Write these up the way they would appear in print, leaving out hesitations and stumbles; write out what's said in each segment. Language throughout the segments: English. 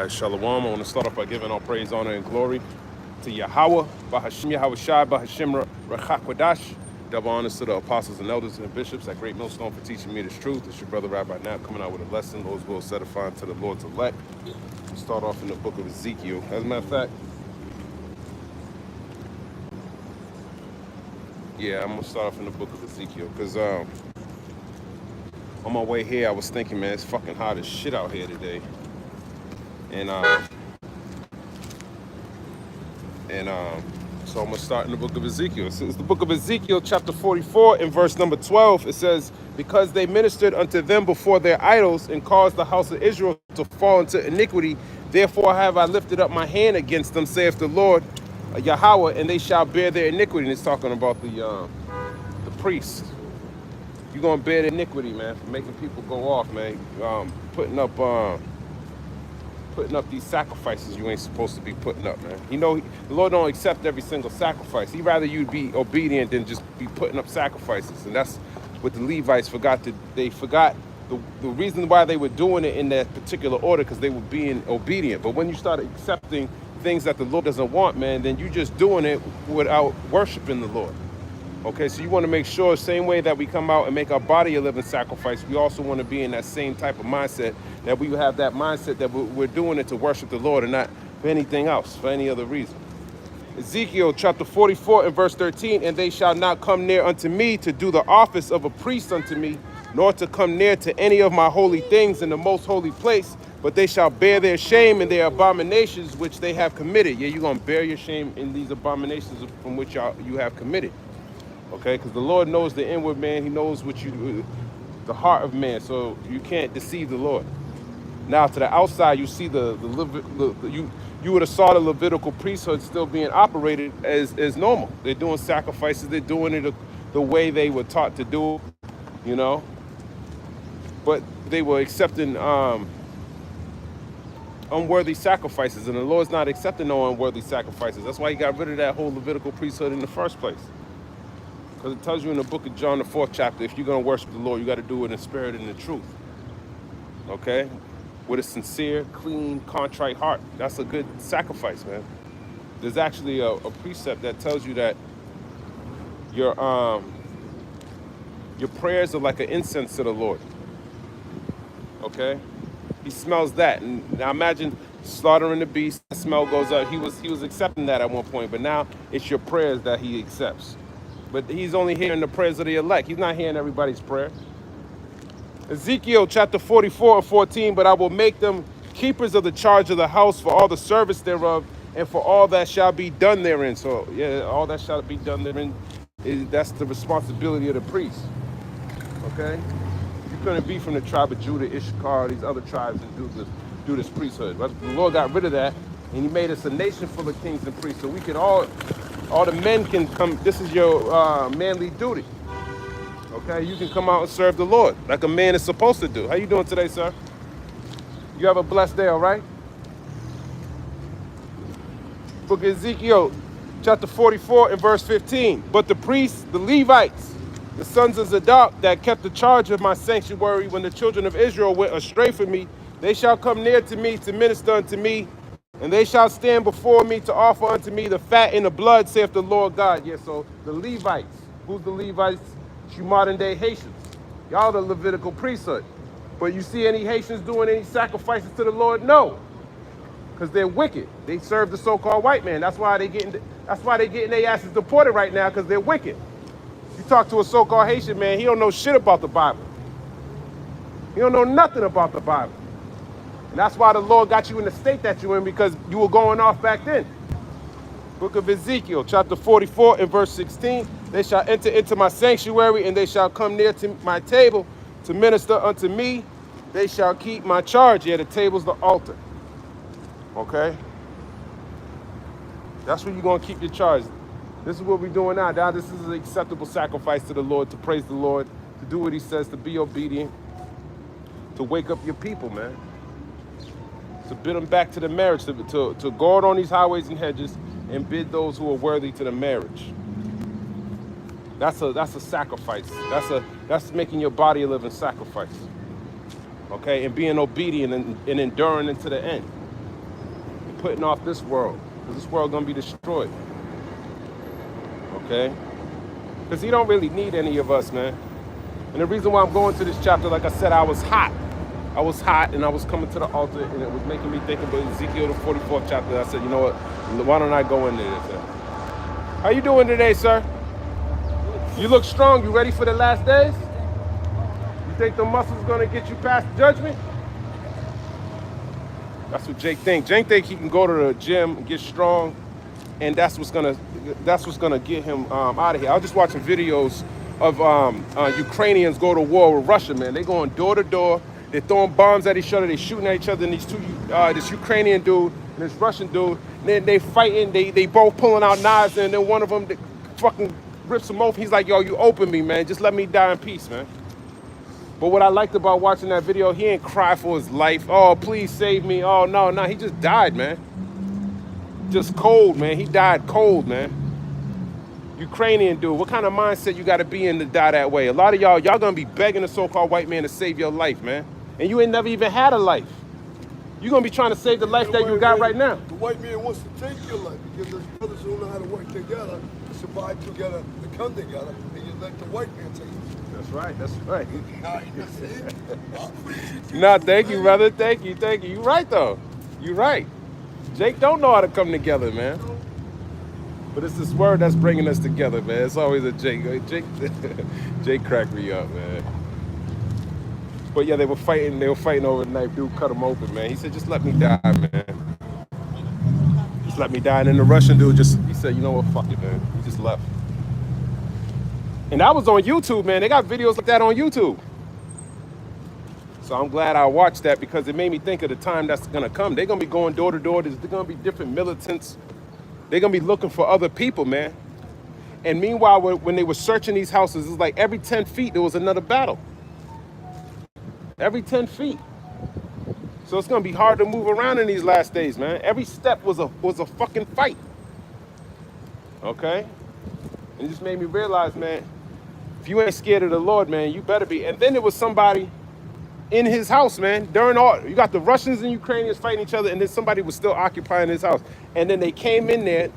Shalom. I want to start off by giving all praise, honor, and glory to Yahweh, Bahashim Yahweh Shai, Bahashim Rechakwadash. Double honors to the apostles and elders and bishops at Great Millstone for teaching me this truth. It's your brother Rabbi Nat coming out with a lesson. Lord's will set edifying to the Lord's elect. We'll start off in the book of Ezekiel. As a matter of fact, I'm going to start off in the book of Ezekiel because on my way here, I was thinking, man, it's fucking hot as shit out here today. And so I'm going to start in the book of Ezekiel. It's the book of Ezekiel, chapter 44, in verse number 12. It says, because they ministered unto them before their idols and caused the house of Israel to fall into iniquity, therefore have I lifted up my hand against them, saith the Lord Yahweh, and they shall bear their iniquity. And it's talking about the priests. You're going to bear the iniquity, man, for making people go off, man. Putting up these sacrifices you ain't supposed to be putting up, man. You know, the Lord don't accept every single sacrifice. He'd rather you be obedient than just be putting up sacrifices. And that's what the Levites forgot. They forgot the reason why they were doing it in that particular order, because they were being obedient. But when you start accepting things that the Lord doesn't want, man, then you're just doing it without worshiping the Lord. Okay, so you want to make sure, same way that we come out and make our body a living sacrifice, we also want to be in that same type of mindset, that we have that mindset that we're doing it to worship the Lord and not for anything else, for any other reason. Ezekiel chapter 44 and verse 13, and they shall not come near unto me to do the office of a priest unto me, nor to come near to any of my holy things in the most holy place, but they shall bear their shame in their abominations which they have committed. Yeah, you're going to bear your shame in these abominations from which you have committed. Okay, because the Lord knows the inward man. He knows the heart of man. So you can't deceive the Lord. Now to the outside, you see you would have saw the Levitical priesthood still being operated as normal. They're doing sacrifices. They're doing it the way they were taught to do, you know. But they were accepting unworthy sacrifices, and the Lord's not accepting no unworthy sacrifices. That's why He got rid of that whole Levitical priesthood in the first place. Because it tells you in the book of John, the 4th chapter, if you're going to worship the Lord, you got to do it in spirit and in truth. Okay? With a sincere, clean, contrite heart. That's a good sacrifice, man. There's actually a precept that tells you that your prayers are like an incense to the Lord. Okay? He smells that. And now imagine slaughtering the beast, the smell goes up. He was accepting that at one point, but now it's your prayers that He accepts. But He's only hearing the prayers of the elect. He's not hearing everybody's prayer. Ezekiel chapter 44 and 14, but I will make them keepers of the charge of the house for all the service thereof, and for all that shall be done therein. So, yeah, all that shall be done therein, that's the responsibility of the priest. Okay? You couldn't be from the tribe of Judah, Issachar, these other tribes, and do this priesthood. But the Lord got rid of that, and He made us a nation full of kings and priests, so we can all the men can come. This is your manly duty. Okay, you can come out and serve the Lord like a man is supposed to do. How you doing today, sir? You have a blessed day, all right? Book of Ezekiel, chapter 44 and verse 15. But the priests, the Levites, the sons of Zadok, that kept the charge of my sanctuary when the children of Israel went astray from me, they shall come near to me to minister unto me, and they shall stand before me to offer unto me the fat and the blood, saith the Lord God. Yeah, so the Levites. Who's the Levites? You modern day Haitians. Y'all the Levitical priesthood. But you see any Haitians doing any sacrifices to the Lord? No. Because they're wicked. They serve the so-called white man. That's why they getting their asses deported right now, because they're wicked. You talk to a so-called Haitian man, he don't know shit about the Bible. He don't know nothing about the Bible. And that's why the Lord got you in the state that you're in, because you were going off back then. Book of Ezekiel, chapter 44 and verse 16. They shall enter into my sanctuary, and they shall come near to my table to minister unto me. They shall keep my charge. Yeah, the table's the altar. Okay? That's where you're going to keep your charge. This is what we're doing now. Now, this is an acceptable sacrifice to the Lord, to praise the Lord, to do what He says, to be obedient, to wake up your people, man. To bid them back to the marriage, to guard on these highways and hedges and bid those who are worthy to the marriage. That's a sacrifice. That's making your body a living sacrifice. Okay, and being obedient and enduring into the end. putting off this world, because this world gonna be destroyed. Okay? Because he don't really need any of us, man. And the reason why I'm going to this chapter, like I said, I was hot. I was hot, and I was coming to the altar, and it was making me think about Ezekiel, the 44th chapter. I said, you know what? Why don't I go into this? How you doing today, sir? You look strong. You ready for the last days? You think the muscle's gonna get you past judgment? That's what Jake thinks. Jake thinks he can go to the gym and get strong, and that's what's gonna get him out of here. I was just watching videos of Ukrainians go to war with Russia, man. They going door to door. They're throwing bombs at each other. They're shooting at each other. And this Ukrainian dude and this Russian dude, and then they fighting. They both pulling out knives, and then one of them fucking rips him open. He's like, yo, you open me, man. Just let me die in peace, man. But what I liked about watching that video, he ain't cry for his life. Oh, please save me. Oh, no. He just died, man. Just cold, man. He died cold, man. Ukrainian dude, what kind of mindset you got to be in to die that way? A lot of y'all going to be begging the so-called white man to save your life, man. And you ain't never even had a life. You're going to be trying to save the life that you got right now. The white man wants to take your life because there's brothers who know how to work together, to survive together, to come together, and you let the white man take it. That's right. That's right. Nah, thank you, brother. Thank you. You right, though. You right. Jake don't know how to come together, man. But it's this word that's bringing us together, man. It's always a Jake. Jake cracked me up, man. But yeah, they were fighting over the knife. Dude cut him open, man. He said, just let me die, man. Just let me die. And then the Russian dude he said, you know what, fuck it, man. He just left. And that was on YouTube, man. They got videos like that on YouTube. So I'm glad I watched that because it made me think of the time that's gonna come. They're gonna be going door to door. There's gonna be different militants. They're gonna be looking for other people, man. And meanwhile, when they were searching these houses, it was like every 10 feet there was another battle. Every 10 feet. So it's gonna be hard to move around in these last days, man. Every step was a fucking fight. Okay? And it just made me realize, man, if you ain't scared of the Lord, man, you better be. And then there was somebody in his house, man. You got the Russians and Ukrainians fighting each other, and then somebody was still occupying his house. And then they came in there.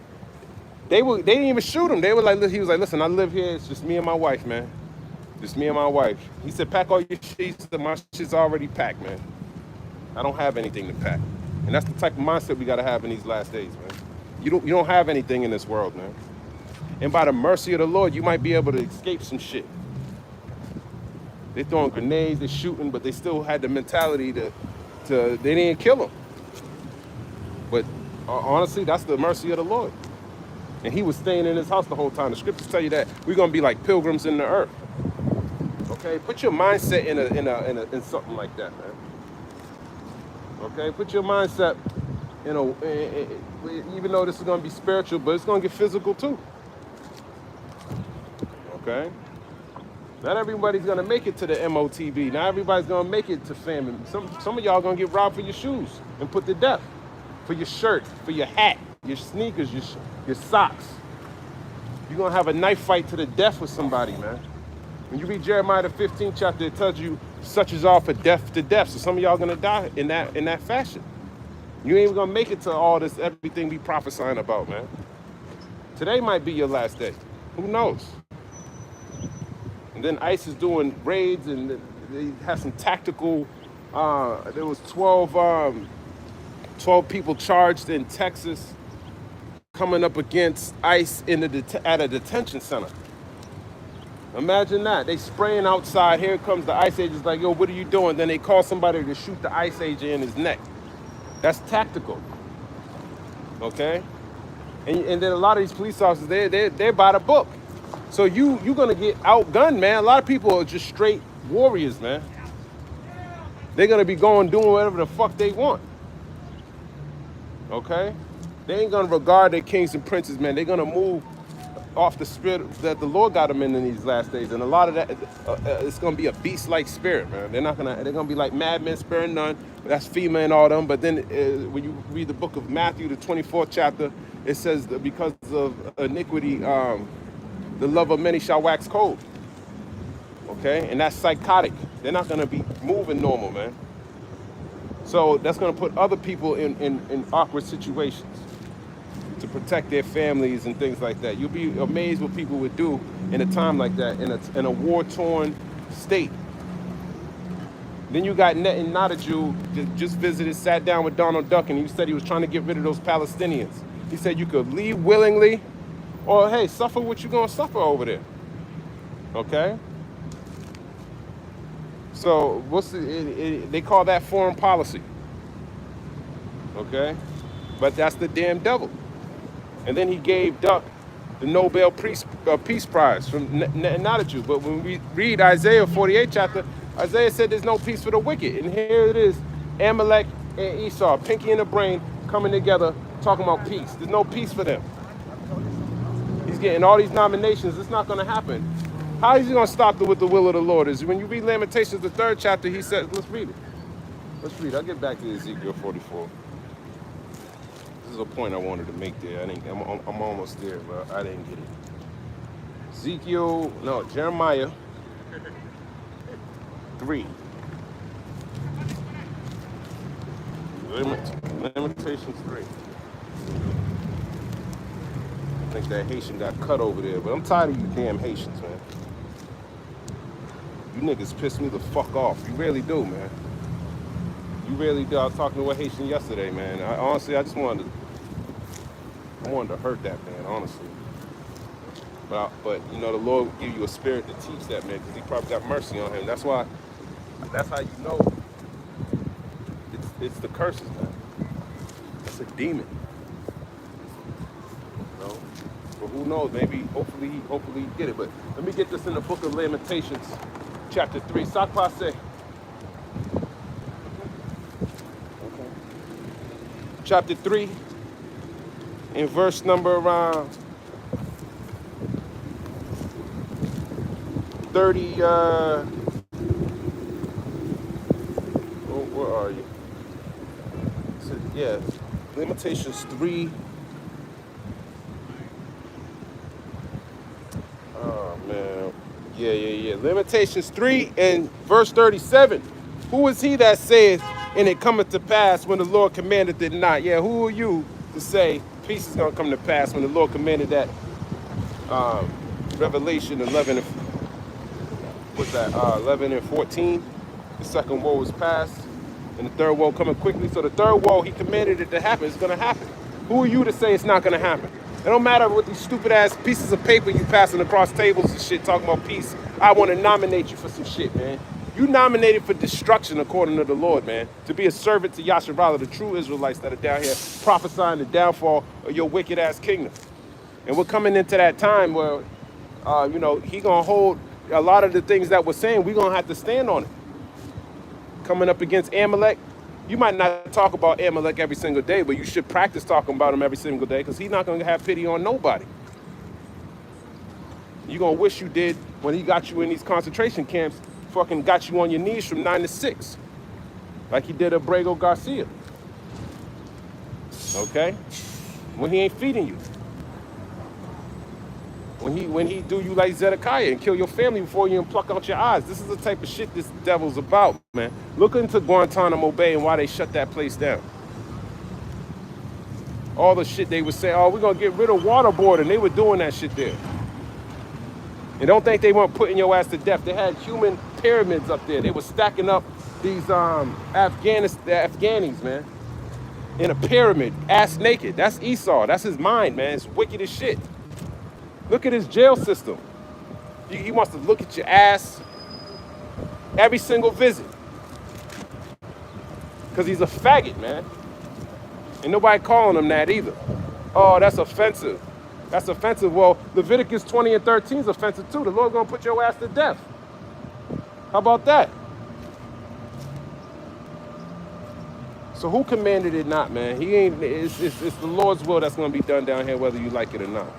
They didn't even shoot him. He was like, listen, I live here. It's just me and my wife, man. Just me and my wife. He said, pack all your sheets. My shit's already packed, man. I don't have anything to pack. And that's the type of mindset we got to have in these last days, man. You don't have anything in this world, man. And by the mercy of the Lord, you might be able to escape some shit. They throwing grenades, they shooting, but they still had the mentality they didn't kill him. But honestly, that's the mercy of the Lord. And he was staying in his house the whole time. The scriptures tell you that we're gonna be like pilgrims in the earth. Okay, put your mindset in something like that, man. Okay, put your mindset even though this is gonna be spiritual, but it's gonna get physical too. Okay. Not everybody's gonna make it to the MOTB. Not everybody's gonna make it to famine. Some of y'all gonna get robbed for your shoes and put to death. For your shirt, for your hat, your sneakers, your socks. You're gonna have a knife fight to the death with somebody, man. When you read Jeremiah the 15th chapter, it tells you such is all for death to death. So some of y'all gonna die in that fashion. You ain't even gonna make it to all this, everything we prophesying about, man. Today might be your last day. Who knows? And then ICE is doing raids, and they have some tactical. There was 12 people charged in Texas, coming up against ICE at a detention center. Imagine that. They spraying outside. Here comes the ICE agents like, yo, what are you doing? Then they call somebody to shoot the ICE agent in his neck. That's tactical. Okay? And then a lot of these police officers, they're by the book. So you're gonna get outgunned, man. A lot of people are just straight warriors, man. They're gonna be doing whatever the fuck they want. Okay? They ain't gonna regard their kings and princes, man. They're gonna move off the spirit that the Lord got them in these last days. And a lot of that, it's gonna be a beast-like spirit, man. They're gonna be like madmen sparing none. That's FEMA and all them. But then when you read the book of Matthew, the 24th chapter, it says that because of iniquity, the love of many shall wax cold. Okay? And that's psychotic. They're not gonna be moving normal, man. So that's going to put other people in awkward situations to protect their families and things like that. You'll be amazed what people would do in a time like that, in a war-torn state. Then you got Netanyahu just visited, sat down with Donald Duck, and he said he was trying to get rid of those Palestinians. He said you could leave willingly, or hey, suffer what you're gonna suffer over there. Okay. So they call that foreign policy. Okay, but that's the damn devil. And then he gave Duck the Nobel Peace Prize from Netanyahu. But when we read Isaiah 48 chapter, Isaiah said there's no peace for the wicked. And here it is, Amalek and Esau, pinky in the brain, coming together, talking about peace. There's no peace for them. He's getting all these nominations. It's not going to happen. How is he going to stop with the will of the Lord? Is when you read Lamentations, the 3rd chapter, he said, let's read it. Let's read it. I'll get back to Ezekiel 44. This is a point I wanted to make there. I'm almost there, but I didn't get it. Jeremiah 3. Lamentations 3. I think that Haitian got cut over there, but I'm tired of you damn Haitians, man. You niggas piss me the fuck off. You really do, man. You really do. I was talking to a Haitian yesterday, man. Honestly, I wanted to hurt that man, honestly. But you know, the Lord will give you a spirit to teach that man, because he probably got mercy on him. That's how you know it's the curses, man. It's a demon. You know? But who knows? Maybe, hopefully he get it. But let me get this in the book of Lamentations, chapter 3. Sakpase. Chapter 3, in verse number 30. Where are you? So, yeah, Lamentations 3. Oh man, yeah. Lamentations 3 and verse 37. Who is he that saith, and it cometh to pass when the Lord commanded it not? Yeah, who are you to say peace is going to come to pass when the Lord commanded that? Revelation 11 and 14. The second woe is past, and the third woe coming quickly. So the third woe, he commanded it to happen. It's going to happen. Who are you to say it's not going to happen? It don't matter what these stupid ass pieces of paper you passing across tables and shit talking about peace. I want to nominate you for some shit, man. You nominated for destruction according to the Lord, man. To be a servant to Yasharallah, the true Israelites that are down here prophesying the downfall of your wicked ass kingdom. And we're coming into that time where, he gonna hold a lot of the things that we're saying. We're gonna have to stand on it. Coming up against Amalek, you might not talk about Amalek every single day, but you should practice talking about him every single day, because he's not gonna have pity on nobody. You're gonna wish you did when he got you in these concentration camps. Fucking got you on your knees from 9 to 6, like he did Abrego Garcia. Okay, when he ain't feeding you, when he do you like Zedekiah and kill your family before you even pluck out your eyes. This is the type of shit this devil's about, man. Look into Guantanamo Bay and why they shut that place down. All the shit they would say, oh, we're gonna get rid of waterboarding. They were doing that shit there. And don't think they weren't putting your ass to death. They had human pyramids up there. They were stacking up these Afghanis, man, in a pyramid, ass naked. That's Esau. That's his mind, man. It's wicked as shit. Look at his jail system. He wants to look at your ass every single visit, because he's a faggot, man. And nobody calling him that either. Oh, that's offensive. That's offensive. Well, Leviticus 20 and 13 is offensive too. The Lord's gonna put your ass to death. How about that? So who commanded it not, man? He ain't. It's the Lord's will that's gonna be done down here, whether you like it or not.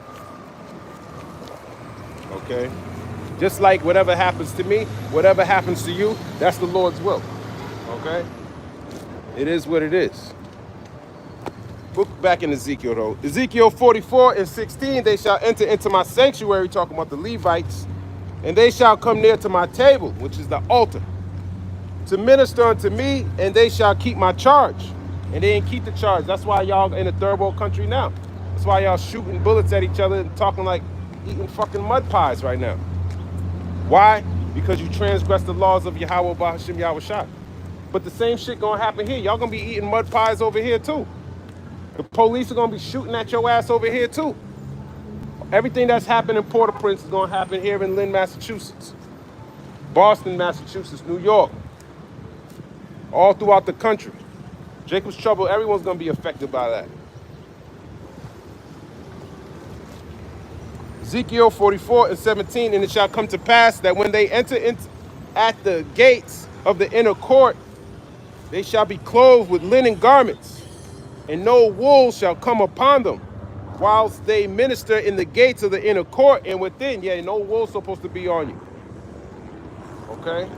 Okay? Just like whatever happens to me, whatever happens to you, that's the Lord's will. Okay? It is what it is. Look back in Ezekiel, though. Ezekiel 44 and 16, they shall enter into my sanctuary, talking about the Levites, and they shall come near to my table, which is the altar, to minister unto me, and they shall keep my charge. And they didn't keep the charge. That's why y'all in a third world country now. That's why y'all shooting bullets at each other and talking like eating fucking mud pies right now. Why? Because you transgressed the laws of Yahweh Bahashim Yahushua. But the same shit gonna happen here. Y'all gonna be eating mud pies over here too. The police are gonna be shooting at your ass over here too. Everything that's happened in Port-au-Prince is gonna happen here in Lynn, Massachusetts, Boston, Massachusetts, New York, all throughout the country. Jacob's Trouble, everyone's gonna be affected by that. Ezekiel 44:17, and it shall come to pass that when they enter into at the gates of the inner court, they shall be clothed with linen garments, and no wool shall come upon them, whilst they minister in the gates of the inner court and within. Yeah, no wool's supposed to be on you. Okay?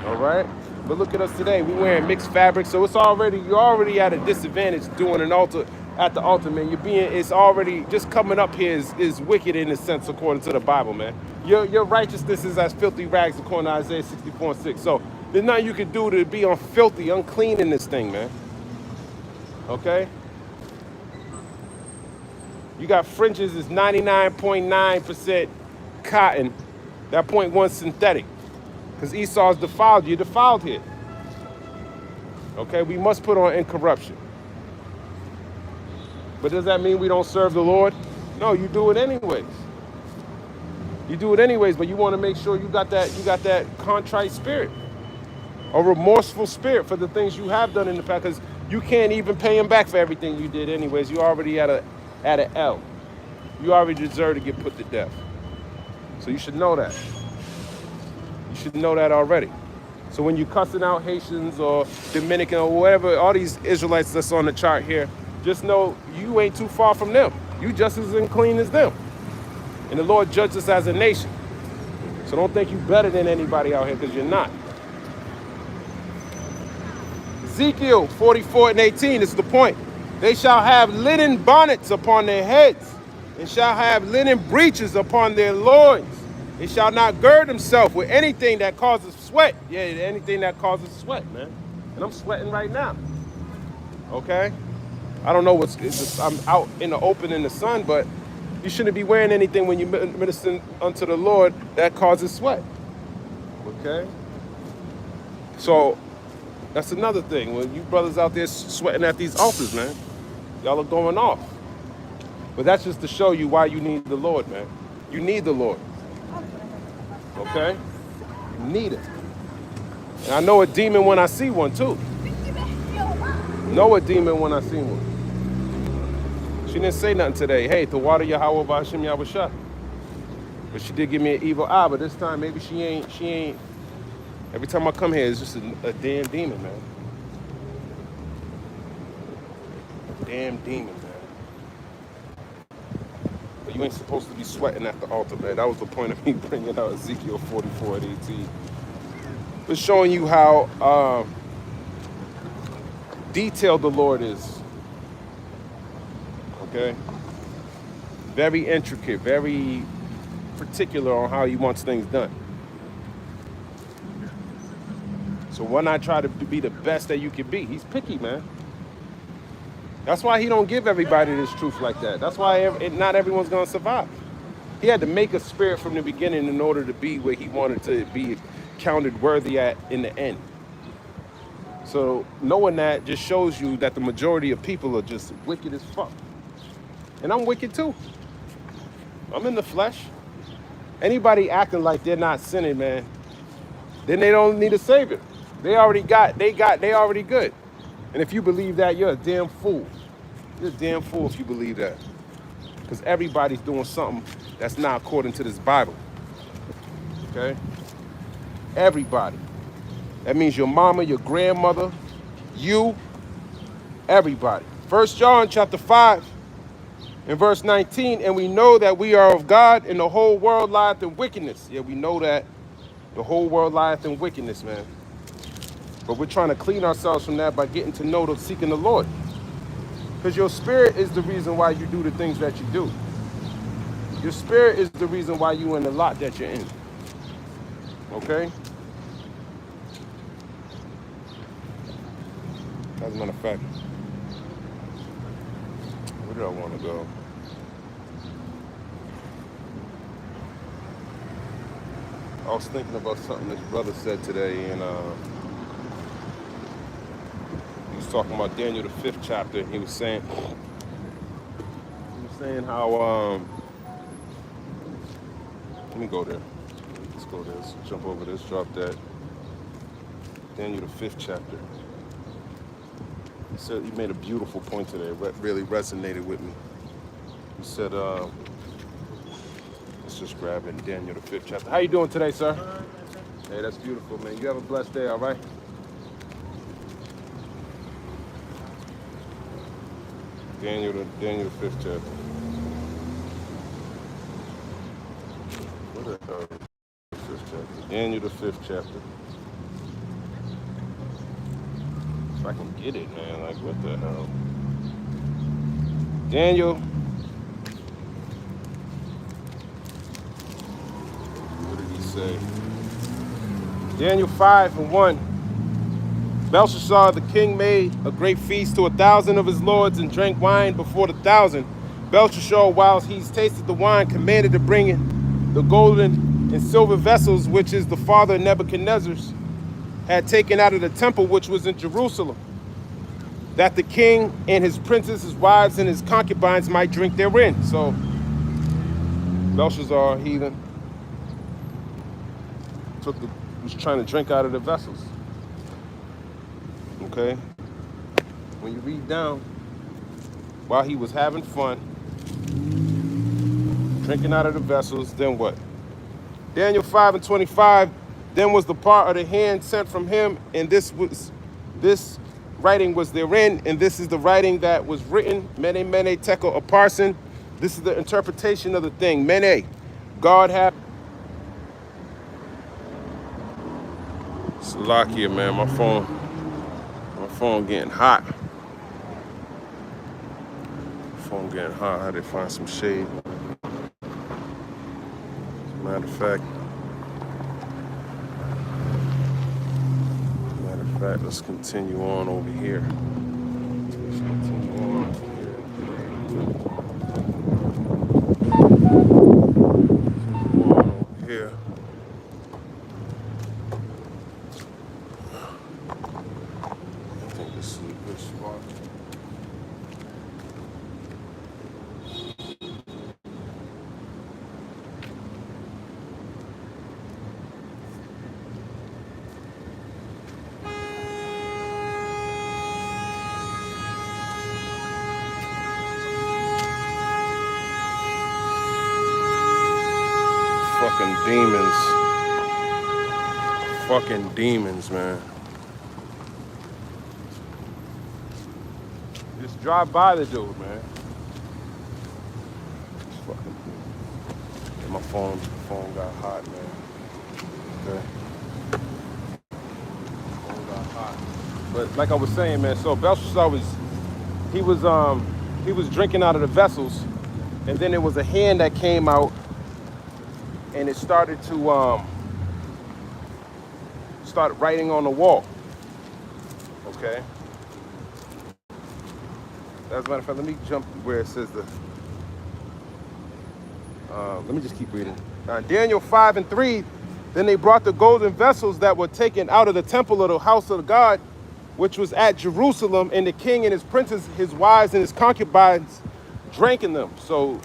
All right? But look at us today. We wearing mixed fabrics, so you're already at a disadvantage doing an altar at the altar, man. It's already, just coming up here is wicked in a sense, according to the Bible, man. Your righteousness is as filthy rags, according to Isaiah 64:6. So there's nothing you can do to be filthy, unclean in this thing, man. Okay? You got fringes is 99.9% cotton, that 0.1 synthetic. Because Esau's defiled you, defiled here. Okay, we must put on incorruption. But does that mean we don't serve the Lord? No, you do it anyways. You do it anyways, but you want to make sure you got that contrite spirit, a remorseful spirit for the things you have done in the past, because you can't even pay him back for everything you did anyways. You already at an L. You already deserve to get put to death. So you should know that. You should know that already. So when you cussing out Haitians or Dominican or whatever, all these Israelites that's on the chart here, just know you ain't too far from them. You just as unclean as them. And the Lord judged us as a nation. So don't think you're better than anybody out here, because you're not. Ezekiel 44:18 is the point. They shall have linen bonnets upon their heads, and shall have linen breeches upon their loins. They shall not gird themselves with anything that causes sweat. Yeah, anything that causes sweat, man. And I'm sweating right now. Okay? I don't know I'm out in the open in the sun, but you shouldn't be wearing anything when you minister unto the Lord that causes sweat. Okay? So that's another thing. When you brothers out there sweating at these altars, man, y'all are going off. But that's just to show you why you need the Lord, man. You need the Lord. Okay? You need it. And I know a demon when I see one, too. Know a demon when I see one. She didn't say nothing today. Hey, to water Yahweh Bahashim Yahushua. But she did give me an evil eye, but this time maybe she ain't. Every time I come here, it's just a damn demon, man. A damn demon, man. But you ain't supposed to be sweating at the altar, man. That was the point of me bringing out Ezekiel 44:18. It's showing you how detailed the Lord is. Okay? Very intricate, very particular on how he wants things done. So why not try to be the best that you can be? He's picky, man. That's why he don't give everybody this truth like that. That's why not everyone's going to survive. He had to make a spirit from the beginning in order to be where he wanted to be counted worthy at in the end. So knowing that just shows you that the majority of people are just wicked as fuck. And I'm wicked too. I'm in the flesh. Anybody acting like they're not sinning, man, then they don't need a savior. They already good. And if you believe that, you're a damn fool. You're a damn fool if you believe that. Because everybody's doing something that's not according to this Bible. Okay? Everybody. That means your mama, your grandmother, you, everybody. 1 John chapter 5 and verse 19, and we know that we are of God, and the whole world lieth in wickedness. Yeah, we know that the whole world lieth in wickedness, man. But we're trying to clean ourselves from that by getting to know seeking the Lord. Because your spirit is the reason why you do the things that you do. Your spirit is the reason why you're in the lot that you're in. Okay? As a matter of fact, where did I want to go? I was thinking about something this brother said today, and he was talking about Daniel the 5th chapter. And he was saying how let me go there. Let's go there. Let's jump over this. Drop that. Daniel the 5th chapter. He said he made a beautiful point today. It really resonated with me. He said, let's just grab it. Daniel the 5th chapter. How you doing today, sir? Hey, that's beautiful, man. You have a blessed day, all right? Daniel the 5th chapter. What the hell? The 5th chapter. Daniel the 5th chapter. If I can get it, man. Like, what the hell? Daniel. What did he say? Daniel 5:1. Belshazzar the king made a great feast to 1,000 of his lords and drank wine before the 1,000. Belshazzar, whilst he's tasted the wine, commanded to bring in the golden and silver vessels, which is the father Nebuchadnezzar's had taken out of the temple which was in Jerusalem, that the king and his princes, his wives, and his concubines might drink therein. So Belshazzar, heathen, was trying to drink out of the vessels. Okay? When you read down, while he was having fun, drinking out of the vessels, then what? Daniel 5:25, then was the part of the hand sent from him, and this writing was therein, and this is the writing that was written, Mene, Mene, Tekel, Upharsin. This is the interpretation of the thing. Mene, God have... Salakia, man, my phone getting hot. Phone getting hot. I had to find some shade. As a matter of fact, let's continue on over here. Let's continue on over here. I think this is a good spot. Fucking demons, man. Just drive by the dude, man. Fucking. And my phone got hot, man. Okay. Phone got hot. But like I was saying, man, so Belshazzar he was drinking out of the vessels, and then there was a hand that came out, and it started to start writing on the wall. Okay. As a matter of fact, let me jump where it says the. Let me just keep reading. Daniel 5:3. Then they brought the golden vessels that were taken out of the temple of the house of God, which was at Jerusalem, and the king and his princes, his wives, and his concubines drank in them. So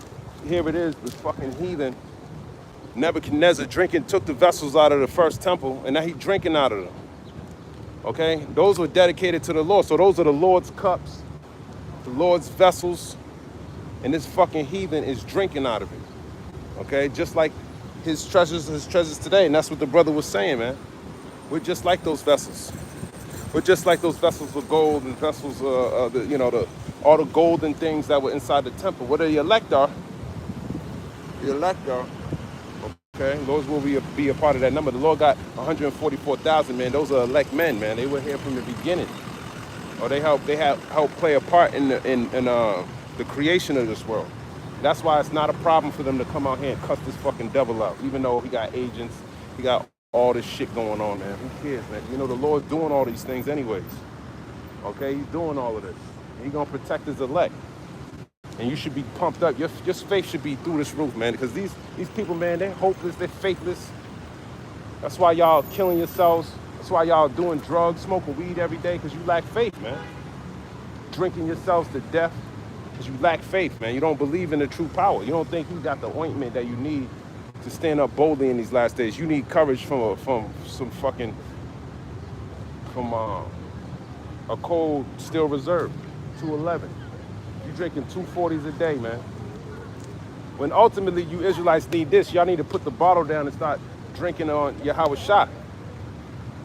here it is, this fucking heathen Nebuchadnezzar took the vessels out of the first temple, and now he's drinking out of them. Okay? Those were dedicated to the Lord. So those are the Lord's cups, the Lord's vessels, and this fucking heathen is drinking out of it. Okay? Just like his treasures today. And that's what the brother was saying, man. We're just like those vessels. We're just like those vessels of gold and vessels, all the golden things that were inside the temple. What the elect are, okay, those will be a part of that number. The Lord got 144,000, man. Those are elect men, man. They were here from the beginning, or they helped play a part in the creation of this world. That's why it's not a problem for them to come out here and cuss this fucking devil out, even though he got agents, he got all this shit going on, man. Who cares, man? You know the Lord's doing all these things anyways. Okay, he's doing all of this. He's gonna protect his elect. And you should be pumped up. Your faith should be through this roof, man, because these people, man, they're hopeless, they're faithless. That's why y'all killing yourselves. That's why y'all doing drugs, smoking weed every day, because you lack faith, man. Drinking yourselves to death because you lack faith, man. You don't believe in the true power. You don't think you got the ointment that you need to stand up boldly in these last days. You need courage from a cold steel reserve, 211. You drinking 240s a day, man. When ultimately you Israelites need this, y'all need to put the bottle down and start drinking on Yahweh Shah.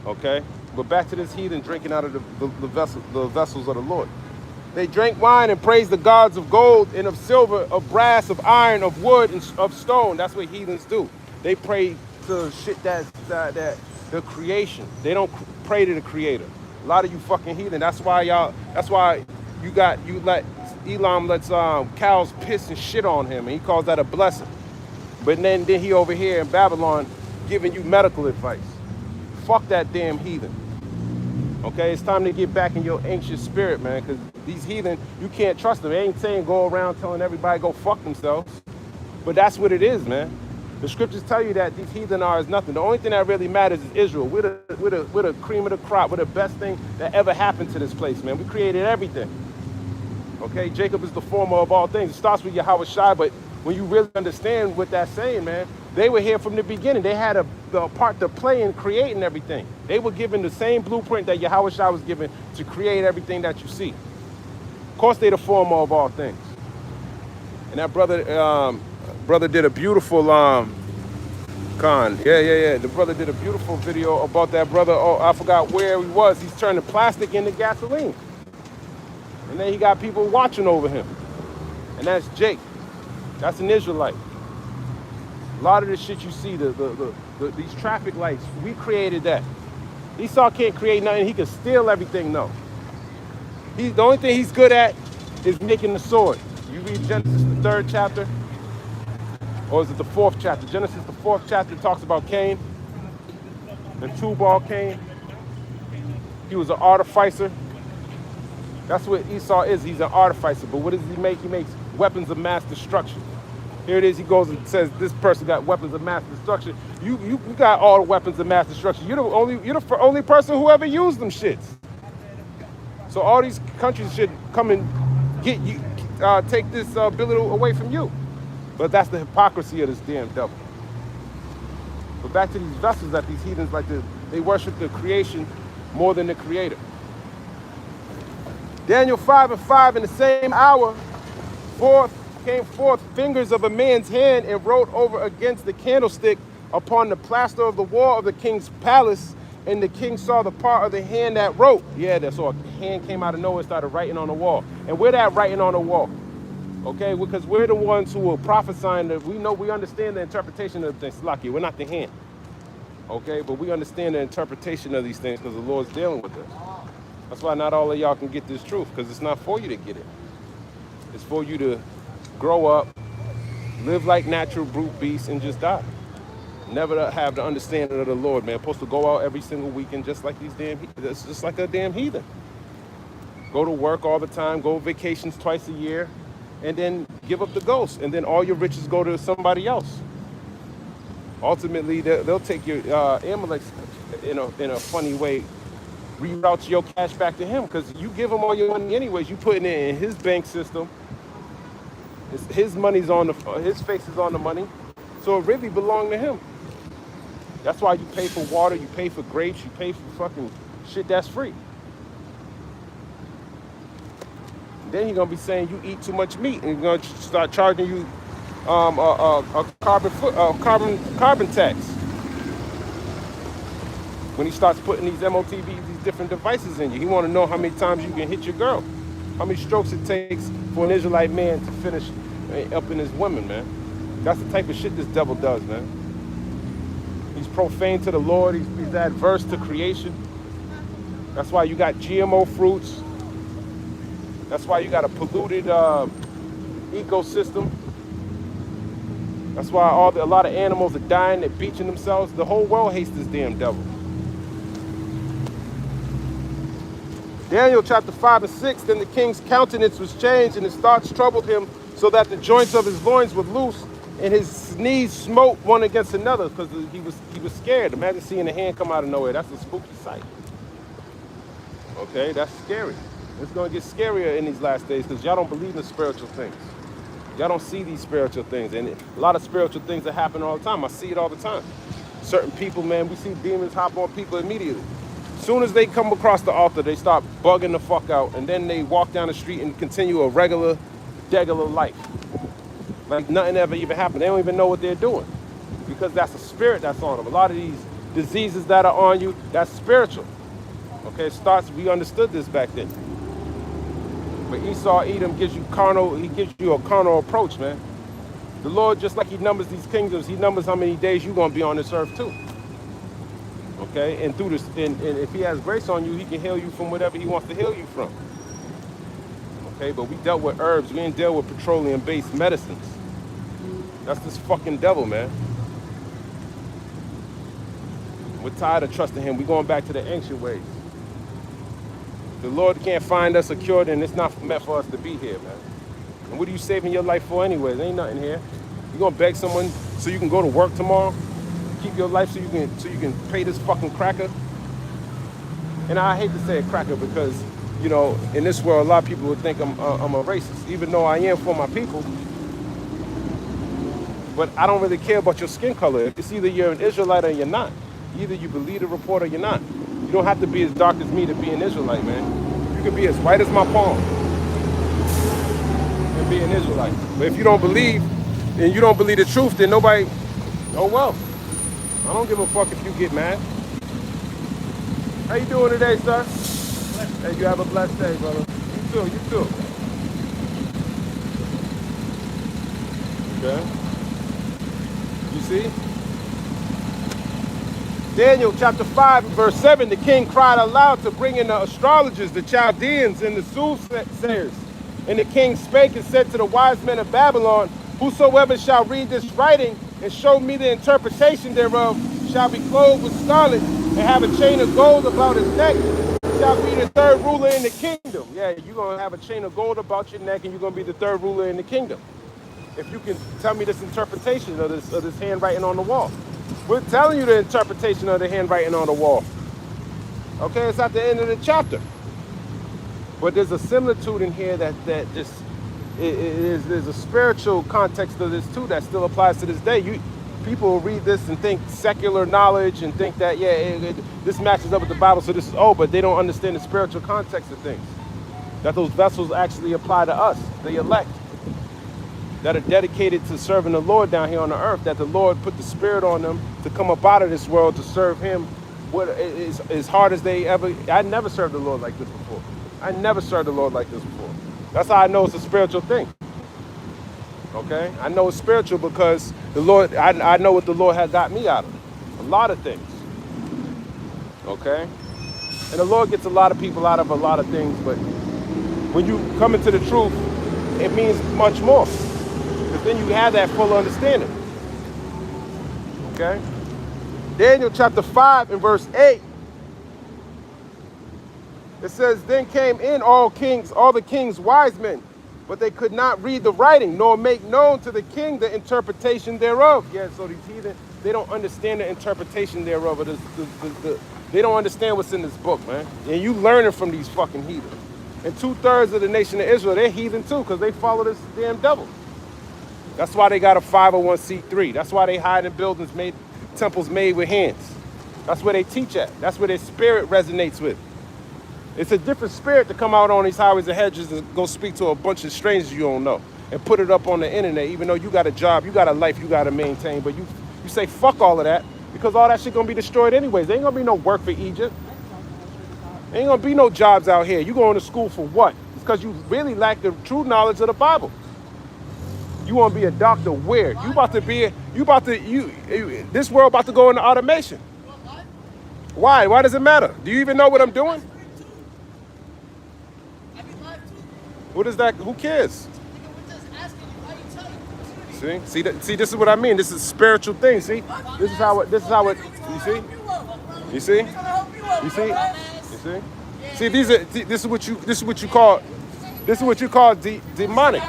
Okay? But back to this heathen drinking out of the vessels of the Lord. They drank wine and praised the gods of gold and of silver, of brass, of iron, of wood, and of stone. That's what heathens do. They pray to shit that the creation. They don't pray to the creator. A lot of you fucking heathen. That's why Elam lets cows piss and shit on him, and he calls that a blessing. But then he over here in Babylon giving you medical advice. Fuck that damn heathen. Okay, it's time to get back in your ancient spirit, man, because these heathen, you can't trust them. They ain't saying go around telling everybody go fuck themselves. But that's what it is, man. The scriptures tell you that these heathen are as nothing. The only thing that really matters is Israel. We're the cream of the crop. We're the best thing that ever happened to this place, man. We created everything. Okay, Jacob is the former of all things. It starts with Yahweh Shai, but when you really understand what that's saying, man, they were here from the beginning. They had the part to play in creating everything. They were given the same blueprint that Yahweh Shai was given to create everything that you see. Of course, they're the former of all things. And that brother did a beautiful The brother did a beautiful video about that brother. Oh, I forgot where he was. He's turning plastic into gasoline. And then he got people watching over him. And that's Jake. That's an Israelite. A lot of the shit you see, these traffic lights, we created that. Esau can't create nothing. He can steal everything, though. The only thing he's good at is making the sword. You read Genesis, the 3rd chapter, or is it the 4th chapter? Genesis, the 4th chapter, talks about Cain and Tubal Cain. He was an artificer. That's what Esau is. He's an artificer. But what does he make? He makes weapons of mass destruction. Here it is. He goes and says, this person got weapons of mass destruction. You got all the weapons of mass destruction. You're the only person who ever used them shits. So all these countries should come and get you, take this ability away from you. But that's the hypocrisy of this damn devil. But back to these vessels that these heathens like to, they worship the creation more than the creator. Daniel 5:5, in the same hour, came forth fingers of a man's hand and wrote over against the candlestick upon the plaster of the wall of the king's palace. And the king saw the part of the hand that wrote. Yeah, that's all. A hand came out of nowhere and started writing on the wall. And we're that writing on the wall. Okay, because we're the ones who are prophesying that we understand the interpretation of things. Lucky, we're not the hand. Okay, but we understand the interpretation of these things because the Lord's dealing with us. That's why not all of y'all can get this truth, because it's not for you to get it. It's for you to grow up, live like natural brute beasts, and just die. Never have the understanding of the Lord, man. Supposed to go out every single weekend just like these it's just like a damn heathen. Go to work all the time, go vacations twice a year, and then give up the ghost. And then all your riches go to somebody else. Ultimately, they'll take your Amaleks in a funny way, reroute your cash back to him, because you give him all your money anyways. You putting it in his bank system. His money's on his face is on the money, so it really belonged to him. That's why you pay for water, you pay for grapes, you pay for fucking shit that's free. And then he's gonna be saying you eat too much meat, and he's gonna start charging you a carbon tax. When he starts putting these MOTVs, these different devices in you, he want to know how many times you can hit your girl, how many strokes it takes for an Israelite man to finish up in his women, man. That's the type of shit this devil does, man. He's profane to the Lord. He's adverse to creation. That's why you got GMO fruits. That's why you got a polluted ecosystem. That's why a lot of animals are dying, they're beaching themselves. The whole world hates this damn devil. Daniel chapter 5 and 6, then the king's countenance was changed, and his thoughts troubled him, so that the joints of his loins were loose, and his knees smote one against another, because he was scared. Imagine seeing a hand come out of nowhere. That's a spooky sight. Okay, that's scary. It's going to get scarier in these last days, because y'all don't believe in spiritual things. Y'all don't see these spiritual things, and a lot of spiritual things that happen all the time. I see it all the time. Certain people, man, we see demons hop on people immediately. As soon as they come across the altar, they start bugging the fuck out, and then they walk down the street and continue a regular life. Like nothing ever even happened. They don't even know what they're doing, because that's a spirit that's on them. A lot of these diseases that are on you, that's spiritual. Okay, it starts, we understood this back then. But Esau, Edom gives you he gives you a carnal approach, man. The Lord, just like he numbers these kingdoms, he numbers how many days you're gonna be on this earth too. Okay, and through this, and if he has grace on you, he can heal you from whatever he wants to heal you from. Okay, but we dealt with herbs, we didn't deal with petroleum-based medicines. That's this fucking devil, man. We're tired of trusting him. We're going back to the ancient ways. The Lord can't find us a cure, and it's not meant for us to be here, man. And what are you saving your life for anyways? There ain't nothing here. You gonna beg someone so you can go to work tomorrow? Keep your life so you can pay this fucking cracker? And I hate to say a cracker because, you know, in this world, a lot of people would think I'm a racist, even though I am for my people. But I don't really care about your skin color. It's either you're an Israelite or you're not. Either you believe the report or you're not. You don't have to be as dark as me to be an Israelite, man. You can be as white as my palm and be an Israelite. But if you don't believe, and you don't believe the truth, then nobody, oh well. I don't give a fuck if you get mad. How you doing today, sir? Hey, you have a blessed day, brother. You too, you too. Okay. You see? Daniel chapter 5 verse 7, the king cried aloud to bring in the astrologers, the Chaldeans, and the soothsayers. And the king spake and said to the wise men of Babylon, whosoever shall read this writing and show me the interpretation thereof shall be clothed with scarlet and have a chain of gold about his neck, shall be the third ruler in the kingdom. Yeah, you're going to have a chain of gold about your neck and you're going to be the third ruler in the kingdom. If you can tell me this interpretation of this handwriting on the wall. We're telling you the interpretation of the handwriting on the wall. Okay, it's at the end of the chapter. But there's a similitude in here that just there's a spiritual context to this too that still applies to this day. People will read this and think secular knowledge and think that this matches up with the Bible, so this is but they don't understand the spiritual context of things. That those vessels actually apply to us, the elect, that are dedicated to serving the Lord down here on the earth, that the Lord put the spirit on them to come up out of this world to serve him as hard as they ever. I never served the Lord like this before. I never served the Lord like this before. That's how I know it's a spiritual thing. Okay? I know it's spiritual because the Lord, I know what the Lord has got me out of. A lot of things. Okay? And the Lord gets a lot of people out of a lot of things, but when you come into the truth, it means much more. Because then you have that full understanding. Okay? Daniel chapter 5 and verse 8. It says, then came in all the king's wise men, but they could not read the writing, nor make known to the king the interpretation thereof. Yeah, so these heathen, they don't understand the interpretation thereof. They don't understand what's in this book, man. And you learning from these fucking heathen. And 2/3 of the nation of Israel, they're heathen too, because they follow this damn devil. That's why they got a 501c3. That's why they hide in buildings temples made with hands. That's where they teach at. That's where their spirit resonates with. It's a different spirit to come out on these highways and hedges and go speak to a bunch of strangers you don't know and put it up on the internet, even though you got a job, you got a life you got to maintain. But you say, fuck all of that, because all that shit going to be destroyed anyways. There ain't going to be no work for Egypt. There ain't going to be no jobs out here. You going to school for what? It's because you really lack the true knowledge of the Bible. You want to be a doctor where? This world about to go into automation. Why? Why does it matter? Do you even know what I'm doing? What is that? Who cares? See, this is what I mean. This is spiritual thing. See, this is how it. You see? You see? You see? You see? See, this is what you call demonic.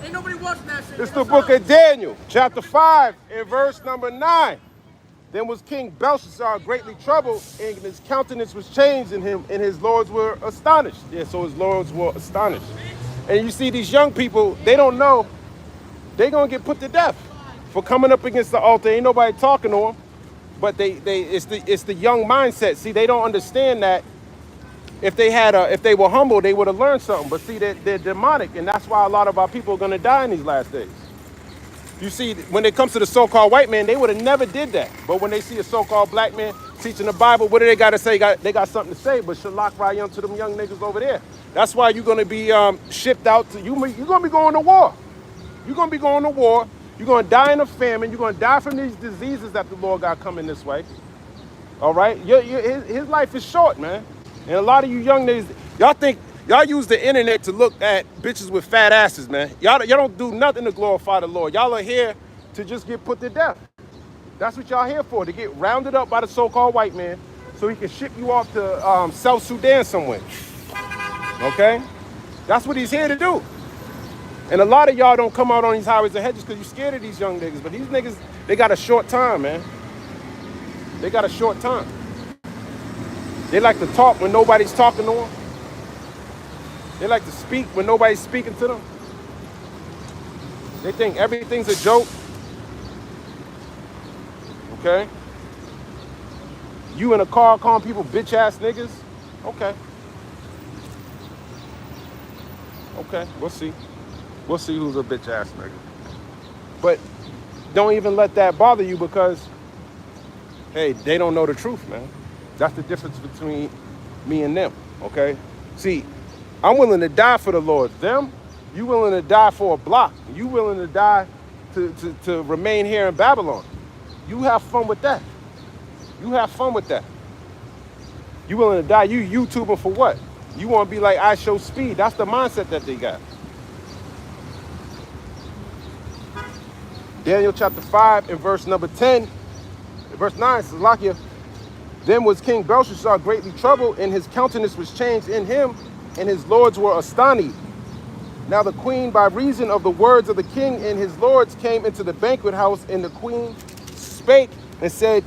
Ain't nobody watching that shit. It's the book of Daniel, chapter 5, and verse number 9. Then was King Belshazzar greatly troubled, and his countenance was changed in him, and his lords were astonished. Yeah, so his lords were astonished. And you see these young people, they don't know they're gonna get put to death for coming up against the altar. Ain't nobody talking to them, but it's the young mindset. See, they don't understand that if they were humble, they would have learned something. But see, they're demonic, and that's why a lot of our people are gonna die in these last days. You see, when it comes to the so-called white man, they would have never did that. But when they see a so-called black man teaching the Bible, what do they got to say? They got something to say, but shalak rayam to them young niggas over there. That's why you're going to be shipped out to, you're going to be going to war. You're going to be going to war. You're going to die in a famine. You're going to die from these diseases that the Lord got coming this way. All right? His life is short, man. And a lot of you young niggas, y'all use the internet to look at bitches with fat asses, man. Y'all don't do nothing to glorify the Lord. Y'all are here to just get put to death. That's what y'all here for, to get rounded up by the so-called white man so he can ship you off to South Sudan somewhere. Okay? That's what he's here to do. And a lot of y'all don't come out on these highways and hedges because you're scared of these young niggas. But these niggas, they got a short time, man. They got a short time. They like to talk when nobody's talking to them. They like to speak when nobody's speaking to them. They think everything's a joke. Okay? You in a car calling people bitch ass niggas? Okay. Okay, we'll see. We'll see who's a bitch ass nigga. But don't even let that bother you because, hey, they don't know the truth, man. That's the difference between me and them, okay? See, I'm willing to die for the Lord. Them, you willing to die for a block. You willing to die to remain here in Babylon. You have fun with that. You have fun with that. You willing to die. You YouTubing for what? You want to be like I Show Speed. That's the mindset that they got. Daniel chapter 5 and verse number 10. Verse 9 says, Lakia, then was King Belshazzar greatly troubled, and his countenance was changed in him, and his lords were astonished. Now the queen, by reason of the words of the king and his lords, came into the banquet house, and the queen spake and said,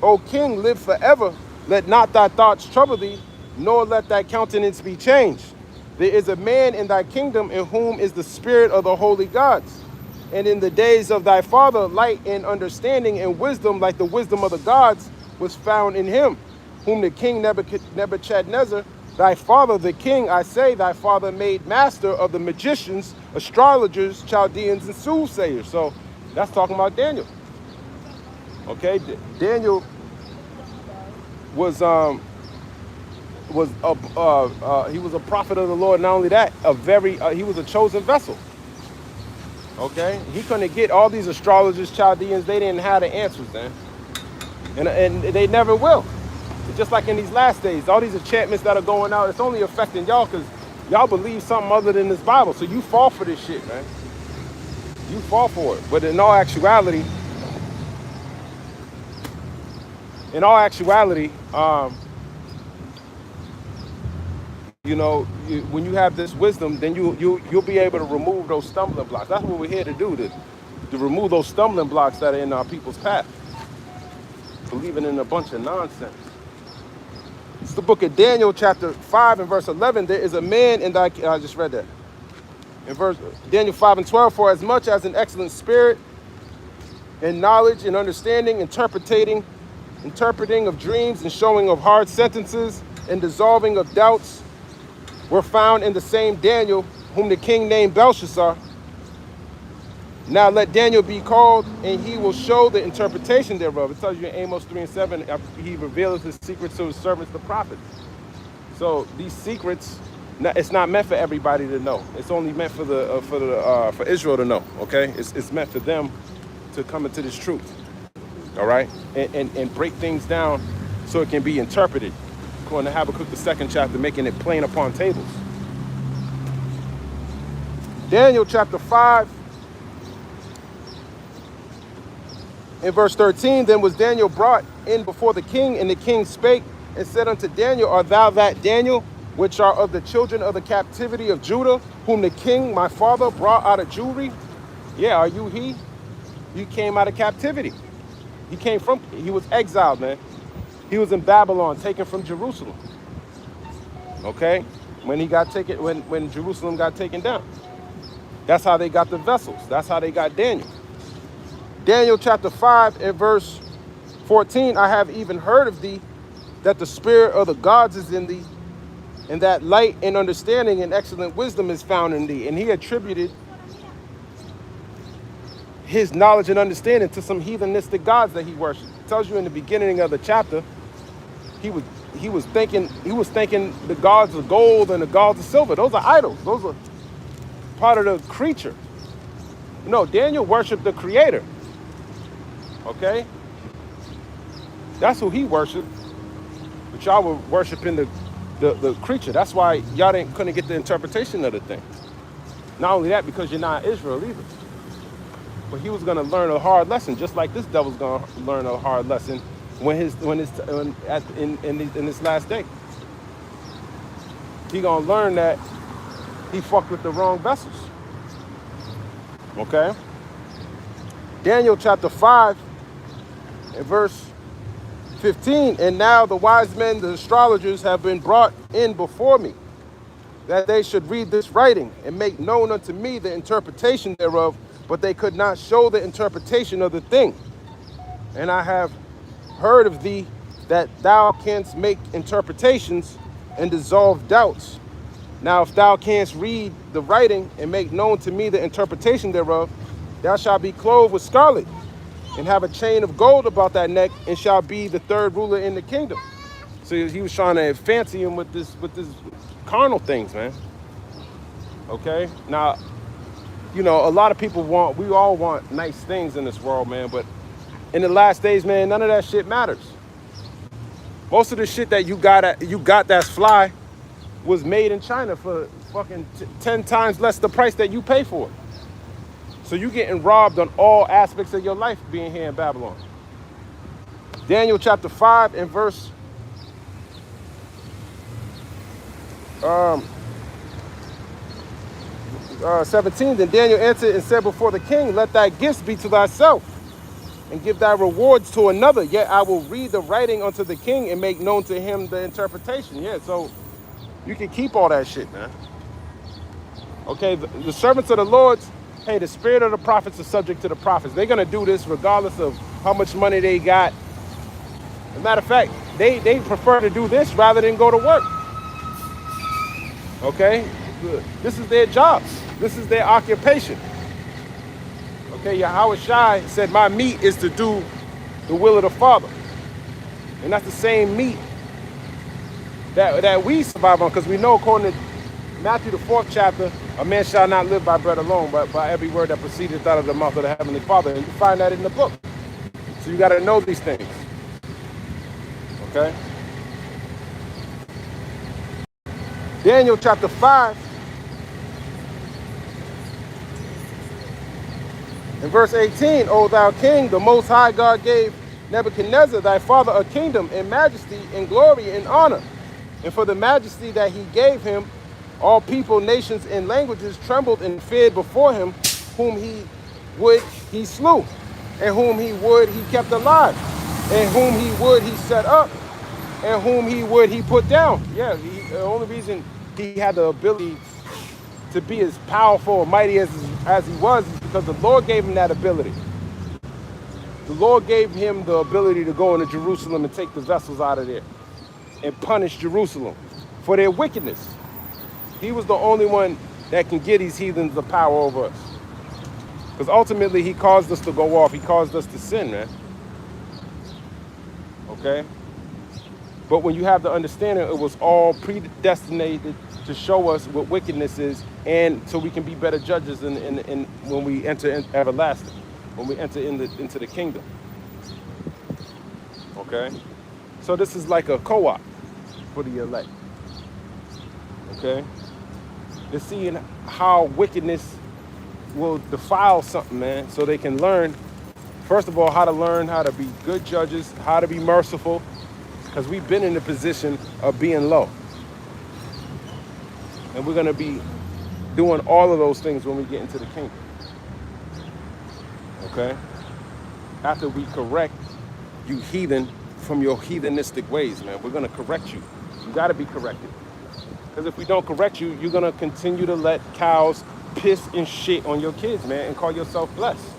O king, live forever. Let not thy thoughts trouble thee, nor let thy countenance be changed. There is a man in thy kingdom in whom is the spirit of the holy gods. And in the days of thy father, light and understanding and wisdom, like the wisdom of the gods, was found in him, whom the king Nebuchadnezzar, thy father, the king, I say, thy father made master of the magicians, astrologers, Chaldeans, and soothsayers. So that's talking about Daniel. Okay, Daniel was a prophet of the Lord. Not only that, he was a chosen vessel. Okay, he couldn't get all these astrologers, Chaldeans. They didn't have the answers, man, and they never will. It's just like in these last days, all these enchantments that are going out, it's only affecting y'all because y'all believe something other than this Bible. So you fall for this shit, man. You fall for it. But in all actuality, you know, when you have this wisdom, then you'll be able to remove those stumbling blocks. That's what we're here to do, to remove those stumbling blocks that are in our people's path. Believing in a bunch of nonsense. It's the book of Daniel, chapter 5 and verse 11. There is a man in thy... I just read that. In verse Daniel 5 and 12, for as much as an excellent spirit and knowledge and understanding, interpreting of dreams and showing of hard sentences and dissolving of doubts were found in the same Daniel, whom the king named Belshazzar. Now let Daniel be called, and he will show the interpretation thereof. It tells you in Amos 3 and 7, he reveals his secrets to his servants, the prophets. So these secrets, it's not meant for everybody to know. It's only meant for Israel to know. Okay, it's meant for them to come into this truth. All right, and break things down so it can be interpreted. According to Habakkuk, the 2nd chapter, making it plain upon tables. Daniel chapter 5. In verse 13, then was Daniel brought in before the king, and the king spake and said unto Daniel, art thou that Daniel, which are of the children of the captivity of Judah, whom the king my father brought out of Jewry? Yeah, are you he? You came out of captivity. He was exiled, man. He was in Babylon, taken from Jerusalem. Okay? When Jerusalem got taken down. That's how they got the vessels. That's how they got Daniel. Daniel chapter 5 and verse 14, I have even heard of thee, that the spirit of the gods is in thee, and that light and understanding and excellent wisdom is found in thee. And he attributed his knowledge and understanding to some heathenistic gods that he worshipped. It tells you in the beginning of the chapter, he was thinking the gods of gold and the gods of silver. Those are idols. Those are part of the creature. No, Daniel worshipped the creator. Okay? That's who he worshipped. But y'all were worshiping the creature. That's why y'all couldn't get the interpretation of the thing. Not only that, because you're not Israel either. But he was going to learn a hard lesson, just like this devil's going to learn a hard lesson in this last day. He going to learn that he fucked with the wrong vessels. Okay? Daniel chapter 5 and verse 15, and now the wise men, the astrologers, have been brought in before me, that they should read this writing and make known unto me the interpretation thereof, but they could not show the interpretation of the thing. And I have heard of thee that thou canst make interpretations and dissolve doubts. Now if thou canst read the writing and make known to me the interpretation thereof, thou shalt be clothed with scarlet and have a chain of gold about thy neck, and shall be the third ruler in the kingdom. So he was trying to fancy him with this carnal things, man. Okay? Now, you know, a lot of people we all want nice things in this world, man, but in the last days, man, none of that shit matters. Most of the shit that you got that's fly was made in China for fucking 10 times less the price that you pay for it. So you're getting robbed on all aspects of your life being here in Babylon. Daniel chapter 5 and verse 17, then Daniel answered and said before the king, let thy gifts be to thyself, and give thy rewards to another. Yet I will read the writing unto the king and make known to him the interpretation. Yeah, so you can keep all that shit, man. Okay, the servants of the Lord's, hey, the spirit of the prophets is subject to the prophets. They're going to do this regardless of how much money they got. As a matter of fact, they prefer to do this rather than go to work. Okay? This is their jobs. This is their occupation. Okay, Yahweh Shai said, my meat is to do the will of the Father. And that's the same meat that we survive on, because we know according to Matthew the 4th chapter, a man shall not live by bread alone, but by every word that proceedeth out of the mouth of the Heavenly Father. And you find that in the book. So you got to know these things. Okay? Daniel chapter 5 and verse 18, O thou king, the most high God gave Nebuchadnezzar thy father a kingdom and majesty and glory and honor. And for the majesty that he gave him, all people, nations, and languages trembled and feared before him. Whom he would, he slew. And whom he would, he kept alive. And whom he would, he set up. And whom he would, he put down. Yeah, the only reason he had the ability to be as powerful and mighty as he was is because the Lord gave him that ability. The Lord gave him the ability to go into Jerusalem and take the vessels out of there and punish Jerusalem for their wickedness. He was the only one that can give these heathens the power over us. Because ultimately, he caused us to go off. He caused us to sin, man. Okay? But when you have the understanding, it was all predestinated to show us what wickedness is, and so we can be better judges in when we enter in everlasting, when we enter into the kingdom. Okay? So this is like a co-op for the elect. Okay? They're seeing how wickedness will defile something, man, so they can learn, first of all, how to learn how to be good judges, how to be merciful, because we've been in the position of being low. And we're going to be doing all of those things when we get into the kingdom. Okay? After we correct you heathen from your heathenistic ways, man. We're going to correct you. You got to be corrected. Because if we don't correct you, you're going to continue to let cows piss and shit on your kids, man, and call yourself blessed.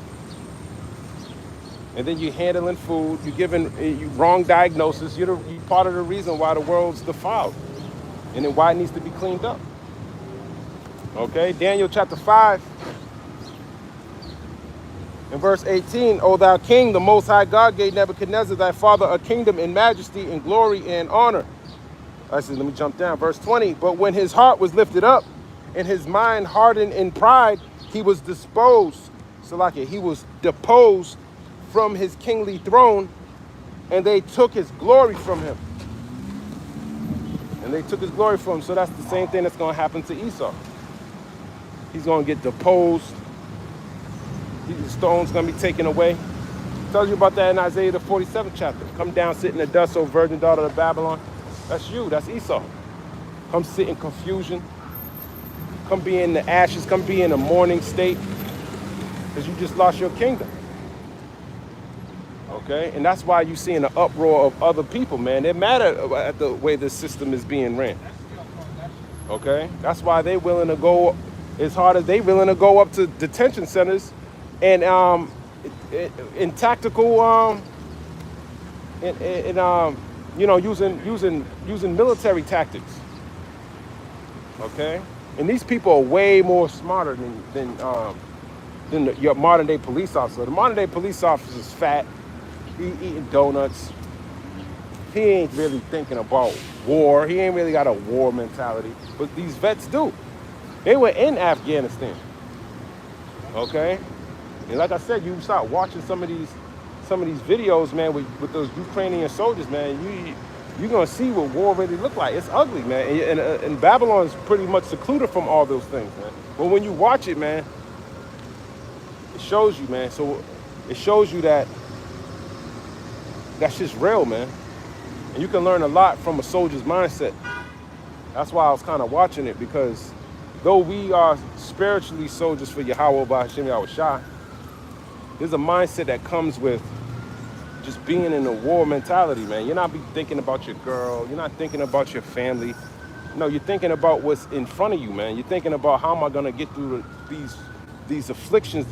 And then you're handling food, you're giving you wrong diagnosis. You're part of the reason why the world's defiled. And then why it needs to be cleaned up. Okay, Daniel chapter 5. In verse 18, O thou king, the most high God gave Nebuchadnezzar thy father a kingdom in majesty and glory and honor. Let me jump down. Verse 20, but when his heart was lifted up and his mind hardened in pride, he was disposed, Salakia, he was deposed from his kingly throne, and they took his glory from him. And they took his glory from him. So that's the same thing that's going to happen to Esau. He's going to get deposed. The stone's going to be taken away. It tells you about that in Isaiah the 47th chapter. Come down, sit in the dust, O virgin daughter of Babylon. That's you. That's Esau. Come sit in confusion. Come be in the ashes. Come be in a mourning state. Because you just lost your kingdom. Okay? And that's why you're seeing an uproar of other people, man. They're mad at the way this system is being ran. Okay? That's why they're willing to go as hard as they're willing to go up to detention centers and in tactical you know, using military tactics. Okay? And these people are way more smarter than your modern day police officer. The modern day police officer is fat. He eating donuts. He ain't really thinking about war. He ain't really got a war mentality. But these vets do. They were in Afghanistan. Okay? And like I said, you start watching some of these videos, man, with those Ukrainian soldiers, man, you're gonna see what war really look like. It's ugly, man. And Babylon is pretty much secluded from all those things, man. But when you watch it, man, it shows you, man. So it shows you that that's just real, man. And you can learn a lot from a soldier's mindset. That's why I was kind of watching it, because though we are spiritually soldiers for Yahweh B'Hashem Yahushua, there's a mindset that comes with just being in a war mentality, man. You're not be thinking about your girl. You're not thinking about your family. No, you're thinking about what's in front of you, man. You're thinking about how am I going to get through these afflictions.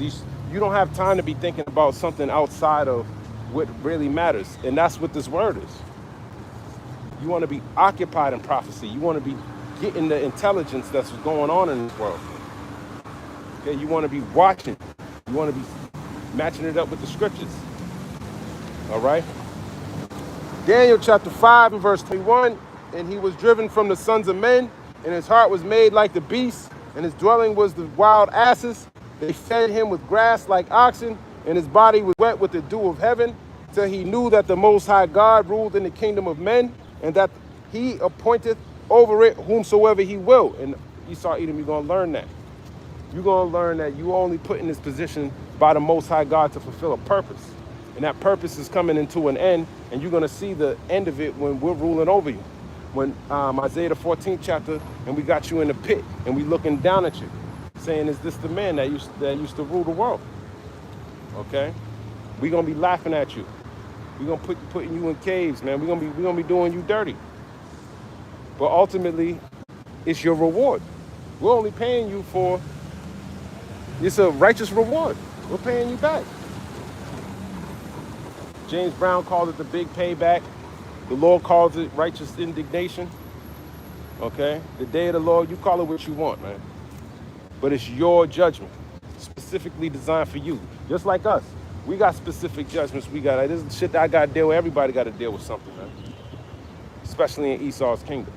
You don't have time to be thinking about something outside of what really matters. And that's what this word is. You want to be occupied in prophecy. You want to be getting the intelligence that's going on in this world. Okay, you want to be watching. You want to be matching it up with the scriptures. All right. Daniel chapter 5 and verse 21. And he was driven from the sons of men, and his heart was made like the beasts, and his dwelling was the wild asses. They fed him with grass like oxen, and his body was wet with the dew of heaven, till he knew that the Most High God ruled in the kingdom of men, and that he appointeth over it whomsoever he will. And Esau, Edom, you're going to learn that. You're going to learn that you only put in this position by the Most High God to fulfill a purpose. And that purpose is coming into an end, and you're going to see the end of it when we're ruling over you. When Isaiah the 14th chapter, and we got you in the pit, and we looking down at you, saying, is this the man that used to rule the world? Okay? We're going to be laughing at you. We're going to putting you in caves, man. We're going to be doing you dirty. But ultimately, it's your reward. We're only paying you for, it's a righteous reward. We're paying you back. James Brown called it the big payback. The Lord calls it righteous indignation. Okay? The day of the Lord, you call it what you want, man. But it's your judgment, specifically designed for you. Just like us. We got specific judgments. We got, this is shit that I got to deal with. Everybody got to deal with something, man. Especially in Esau's kingdom.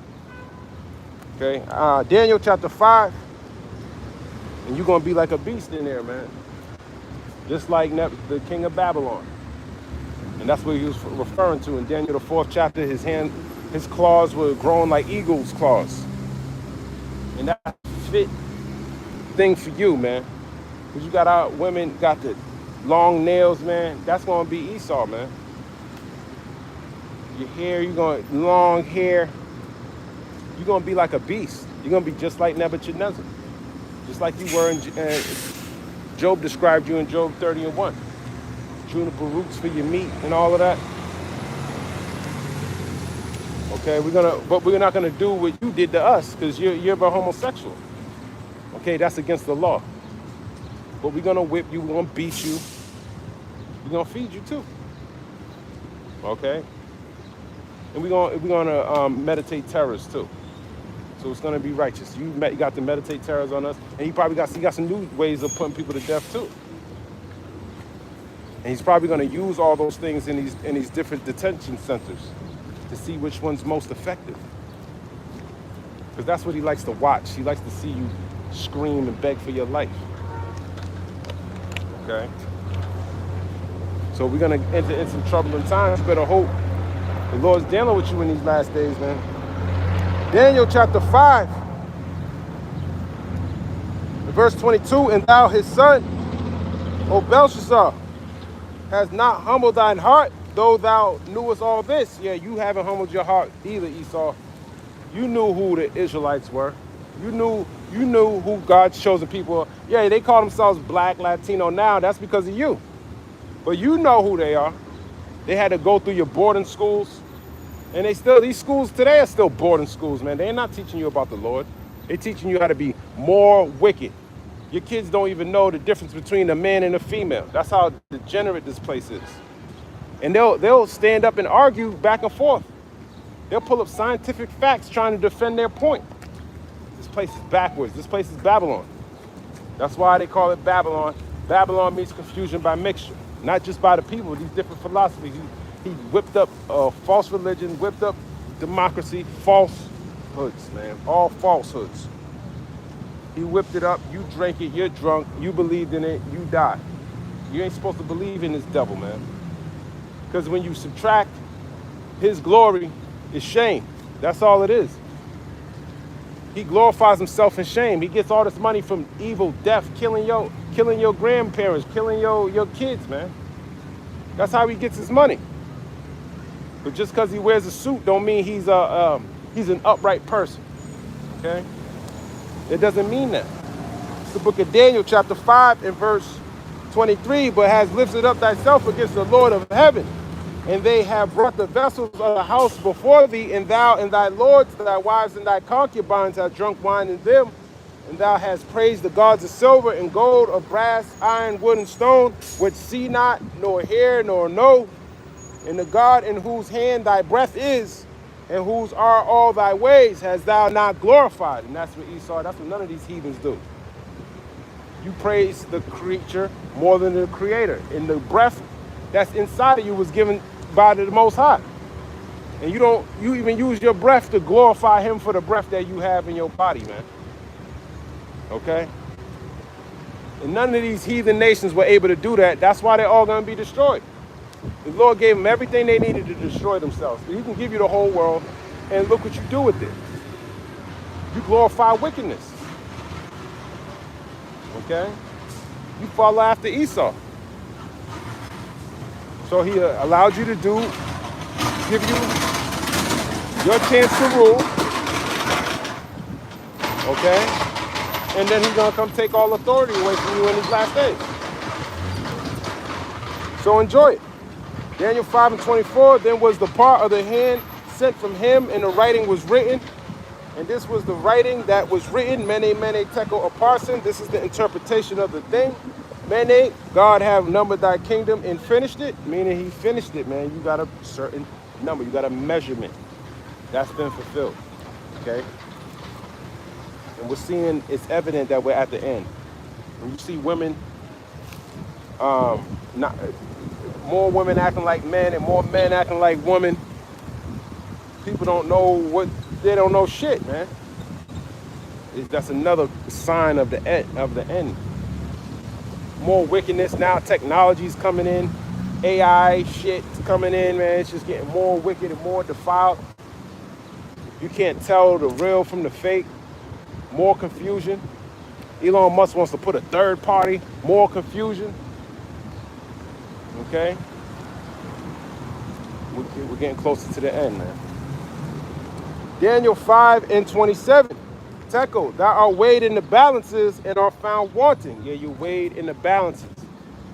Okay? Daniel chapter 5. And you're going to be like a beast in there, man. Just like the king of Babylon. And that's what he was referring to in Daniel the 4th chapter. His claws were growing like eagle's claws. And that's a fit thing for you, man. Because you got our women, got the long nails, man. That's going to be Esau, man. Your hair, you're going long hair. You're going to be like a beast. You're going to be just like Nebuchadnezzar. Just like you were in Job described you in Job 30:1. Juniper roots for your meat and all of that. Okay, but we're not gonna do what you did to us because you're a homosexual. Okay, that's against the law. But we're gonna whip you, we're gonna beat you, we're gonna feed you too. Okay, and we're gonna meditate terrors too. So it's gonna be righteous. You got to meditate terrors on us, and you got some new ways of putting people to death too. And he's probably gonna use all those things in these different detention centers to see which one's most effective. Because that's what he likes to watch. He likes to see you scream and beg for your life. Okay? So we're going to enter into some troubling times. You better hope the Lord's dealing with you in these last days, man. Daniel chapter 5, verse 22, and thou his son, O Belshazzar, has not humbled thine heart, though thou knewest all this. Yeah, you haven't humbled your heart either, Esau. You knew who the Israelites were. You knew who God's chosen people are. Yeah, they call themselves Black, Latino now. That's because of you. But you know who they are. They had to go through your boarding schools. And these schools today are still boarding schools, man. They're not teaching you about the Lord. They're teaching you how to be more wicked. Your kids don't even know the difference between a man and a female. That's how degenerate this place is. And they'll stand up and argue back and forth. They'll pull up scientific facts trying to defend their point. This place is backwards. This place is Babylon. That's why they call it Babylon. Babylon means confusion by mixture. Not just by the people, these different philosophies. He whipped up false religion, whipped up democracy, falsehoods, man. All falsehoods. He whipped it up, you drank it, you're drunk, you believed in it, you died. You ain't supposed to believe in this devil, man. Because when you subtract his glory, it's shame. That's all it is. He glorifies himself in shame. He gets all this money from evil, death, killing your grandparents, killing your kids, man. That's how he gets his money. But just because he wears a suit don't mean he's an upright person. Okay? It doesn't mean that. It's the book of Daniel, chapter 5, and verse 23, but has lifted up thyself against the Lord of heaven. And they have brought the vessels of the house before thee, and thou and thy lords, thy wives and thy concubines have drunk wine in them. And thou hast praised the gods of silver and gold, of brass, iron, wood, and stone, which see not, nor hear, nor know. And the God in whose hand thy breath is, and whose are all thy ways, hast thou not glorified. And that's what Esau, that's what none of these heathens do. You praise the creature more than the creator. And the breath that's inside of you was given by the Most High. And you even use your breath to glorify him for the breath that you have in your body, man. Okay? And none of these heathen nations were able to do that. That's why they're all going to be destroyed. The Lord gave them everything they needed to destroy themselves. He can give you the whole world, and look what you do with it. You glorify wickedness. Okay? You follow after Esau. So he allowed you to give you your chance to rule. Okay? And then he's going to come take all authority away from you in these last days. So enjoy it. Daniel 5 and 24, then was the part of the hand sent from him, and the writing was written. And this was the writing that was written, Mene, Mene, Tekel, Upharsin. This is the interpretation of the thing. Mene, God have numbered thy kingdom and finished it, meaning he finished it, man. You got a certain number. You got a measurement. That's been fulfilled, okay? And we're seeing, it's evident that we're at the end. When you see women, more women acting like men and more men acting like women, people don't know they don't know shit, man. That's another sign of the end. More wickedness now, technology's coming in, AI shit's coming in, man. It's just getting more wicked and more defiled. You can't tell the real from the fake. More confusion. Elon Musk wants to put a third party, more confusion. Okay? we're getting closer to the end, man. Daniel 5:27. Tekel, thou art weighed in the balances and are found wanting. Yeah, you're weighed in the balances.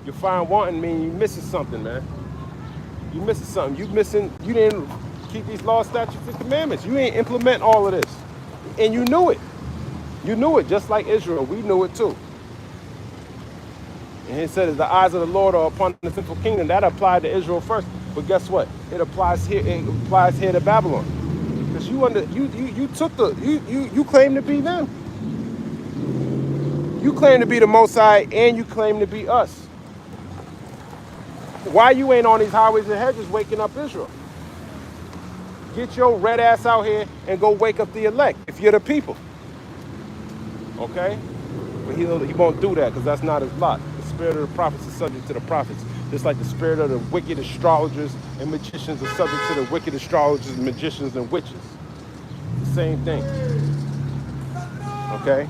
You're found wanting mean you're missing something, man. You're missing something. You didn't keep these laws, statutes, and commandments. You ain't implement all of this. And you knew it. You knew it, just like Israel. We knew it too. And he said, the eyes of the Lord are upon the sinful kingdom. That applied to Israel first. But guess what? It applies here to Babylon. Because you claim to be them. You claim to be the Most High and you claim to be us. Why you ain't on these highways and hedges waking up Israel? Get your red ass out here and go wake up the elect if you're the people. Okay? But he won't do that because that's not his lot. The spirit of the prophets is subject to the prophets. Just like the spirit of the wicked astrologers and magicians are subject to the wicked astrologers, magicians, and witches. It's the same thing. Okay?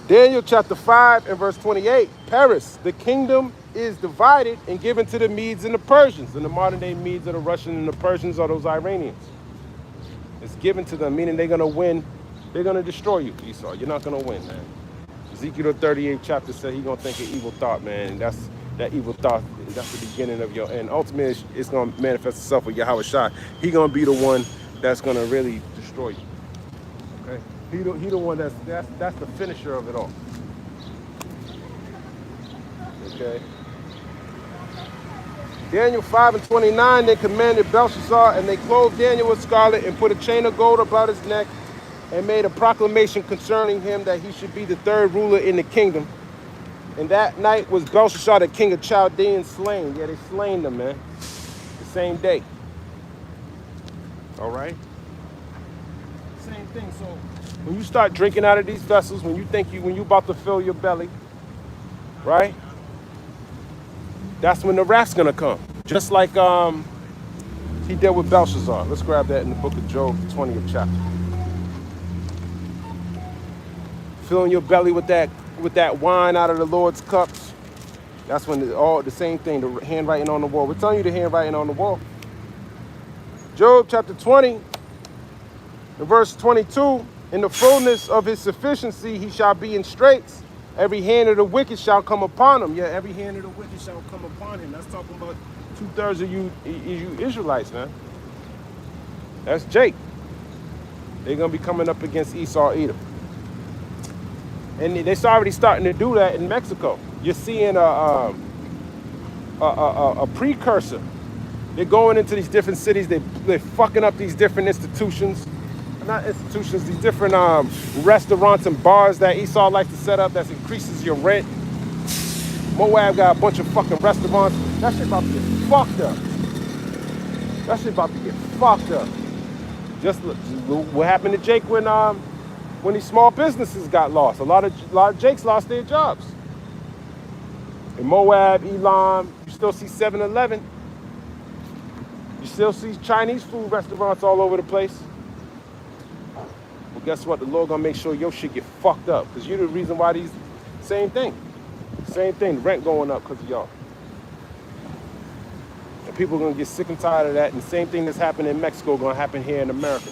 Daniel chapter 5 and verse 28. Paris, the kingdom is divided and given to the Medes and the Persians. And the modern day Medes are the Russians and the Persians are those Iranians. It's given to them, meaning they're going to win. They're going to destroy you, Esau. You're not going to win, man. Ezekiel 38 chapter said he's going to think an evil thought, man. And that evil thought, that's the beginning of your end. Ultimately, it's going to manifest itself with Yahweh Shai. He's going to be the one that's going to really destroy you. Okay? He the one that's the finisher of it all. Okay? Daniel 5:29, they commanded Belshazzar, and they clothed Daniel with scarlet and put a chain of gold about his neck and made a proclamation concerning him that he should be the third ruler in the kingdom. And that night was Belshazzar, the king of Chaldeans, slain. Yeah, they slain them, man. The same day. All right? Same thing. So when you start drinking out of these vessels, when you about to fill your belly, right? That's when the wrath's gonna come. Just like he did with Belshazzar. Let's grab that in the book of Job, the 20th chapter. Filling your belly with that wine out of the Lord's cups. That's when all the same thing, the handwriting on the wall. We're telling you the handwriting on the wall. Job chapter 20, and verse 22. In the fullness of his sufficiency he shall be in straits. Every hand of the wicked shall come upon him. Yeah, every hand of the wicked shall come upon him. That's talking about 2/3 of you Israelites, man. That's Jake. They're going to be coming up against Esau, Edom. And they're already starting to do that in Mexico. You're seeing a precursor. They're going into these different cities. They're fucking up these different institutions. Not institutions, these different restaurants and bars that Esau likes to set up that increases your rent. Moab got a bunch of fucking restaurants. That shit about to get fucked up. That shit about to get fucked up. Just look what happened to Jake when these small businesses got lost. A lot of Jakes lost their jobs. In Moab, Elam, you still see 7-Eleven. You still see Chinese food restaurants all over the place. Well, guess what? The Lord gonna make sure your shit get fucked up. Because you're the reason why same thing, the rent going up because of y'all. And people are gonna get sick and tired of that. And the same thing that's happening in Mexico gonna happen here in America.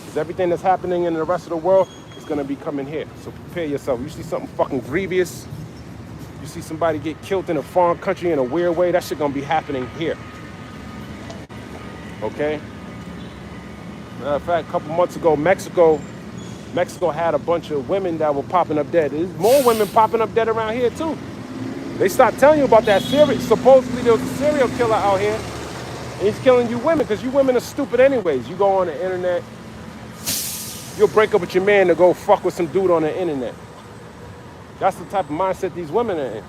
Because everything that's happening in the rest of the world is gonna be coming here. So prepare yourself. You see something fucking grievous, you see somebody get killed in a foreign country in a weird way, that shit gonna be happening here. Okay? Matter of fact, a couple months ago, Mexico had a bunch of women that were popping up dead. There's more women popping up dead around here too. They stopped telling you about that supposedly there was a serial killer out here, and he's killing you women because you women are stupid anyways. You go on the internet, you'll break up with your man to go fuck with some dude on the internet. That's the type of mindset these women are in.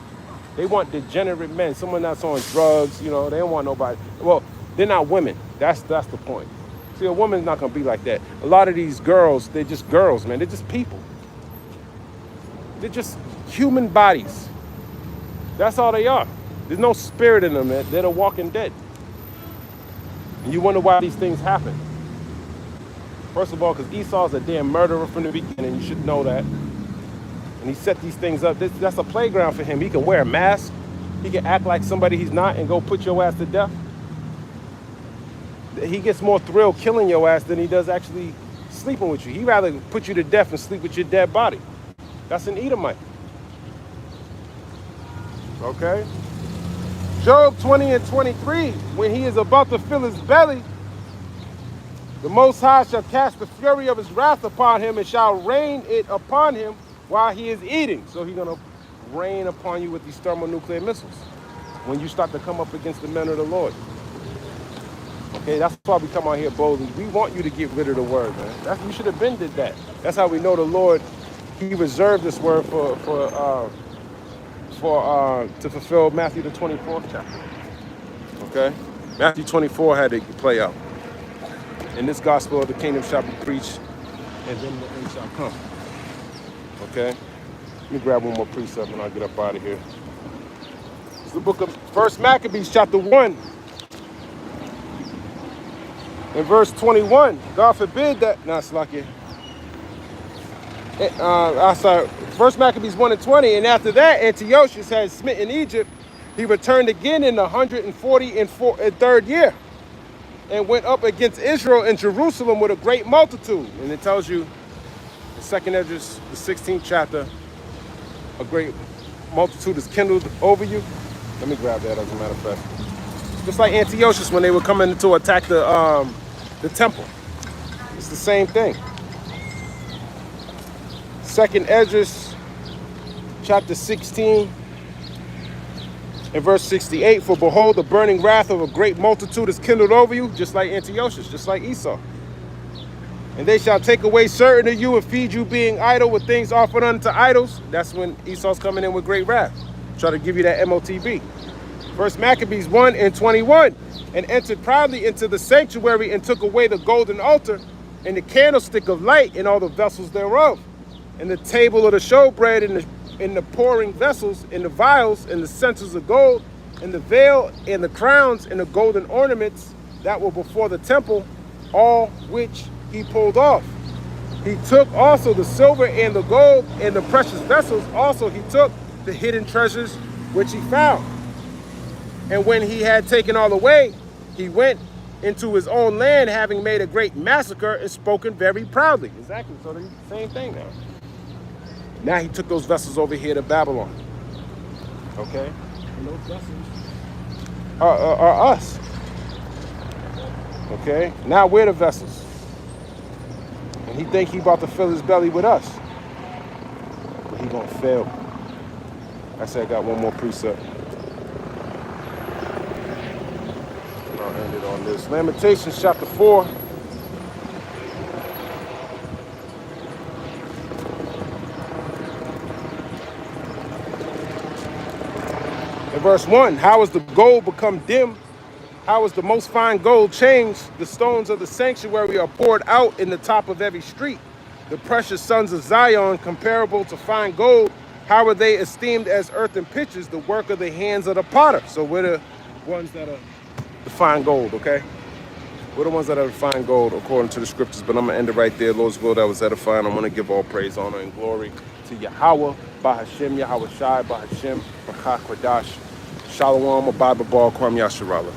They want degenerate men, someone that's on drugs, they don't want nobody. Well, they're not women. That's the point. See, a woman's not gonna be like that. A lot of these girls, they're just girls, man. They're just people. They're just human bodies. That's all they are. There's no spirit in them, man. They're the walking dead. And you wonder why these things happen. First of all, because Esau's a damn murderer from the beginning. You should know that. And he set these things up. That's a playground for him. He can wear a mask. He can act like somebody he's not and go put your ass to death. he gets more thrill killing your ass than he does actually sleeping with you. He'd rather put you to death and sleep with your dead body. That's an Edomite. Okay? Job 20 and 23, when he is about to fill his belly, the Most High shall cast the fury of his wrath upon him and shall rain it upon him while he is eating. So he's going to rain upon you with these thermonuclear missiles when you start to come up against the men of the Lord. Okay, that's why we come out here boldly. We want you to get rid of the word, man. You should have been did that. That's how we know the Lord, he reserved this word to fulfill Matthew the 24th chapter. Okay? Matthew 24 had to play out. And this gospel of the kingdom shall be preached, and then the end shall come. Okay? Let me grab one more precept and I'll get up out of here. It's the book of 1 Maccabees, chapter 1. In verse 21, God forbid that, nah, Slakia. Sorry, 1 Maccabees 1 and 20, and after that, Antiochus had smitten Egypt. He returned again in the 143rd year and went up against Israel and Jerusalem with a great multitude. And it tells you, the second Esdras, the 16th chapter, a great multitude is kindled over you. Let me grab that as a matter of fact. Just like Antiochus when they were coming to attack the temple. It's the same thing. Second Esdras, chapter 16, and verse 68, for behold, the burning wrath of a great multitude is kindled over you, just like Antiochus, just like Esau. And they shall take away certain of you and feed you being idle with things offered unto idols. That's when Esau's coming in with great wrath. Try to give you that MOTB. First Maccabees 1 and 21, and entered proudly into the sanctuary and took away the golden altar and the candlestick of light and all the vessels thereof, and the table of the showbread and the pouring vessels and the vials and the censers of gold and the veil and the crowns and the golden ornaments that were before the temple, all which he pulled off. He took also the silver and the gold and the precious vessels. Also he took the hidden treasures which he found. And when he had taken all away, he went into his own land, having made a great massacre and spoken very proudly. Exactly, so the same thing now. Now he took those vessels over here to Babylon. Okay? And those vessels are us. Okay? Now we're the vessels. And he think he about to fill his belly with us. But he gonna fail. I said I got one more precept. And I'll end it on this. Lamentations chapter 4. In verse 1, how has the gold become dim? How is the most fine gold changed? The stones of the sanctuary are poured out in the top of every street. The precious sons of Zion, comparable to fine gold, how are they esteemed as earthen pitchers, the work of the hands of the potter? So we're the ones that are the fine gold, okay? We're the ones that are the fine gold according to the scriptures. But I'm going to end it right there. Lord's will, that was edifying. I'm going to give all praise, honor, and glory to Yahweh, Bahashem, Yahweh Shai, Bahashem, Bakak Radash, Shalom, Abba Bal, Kwam Yasharallah.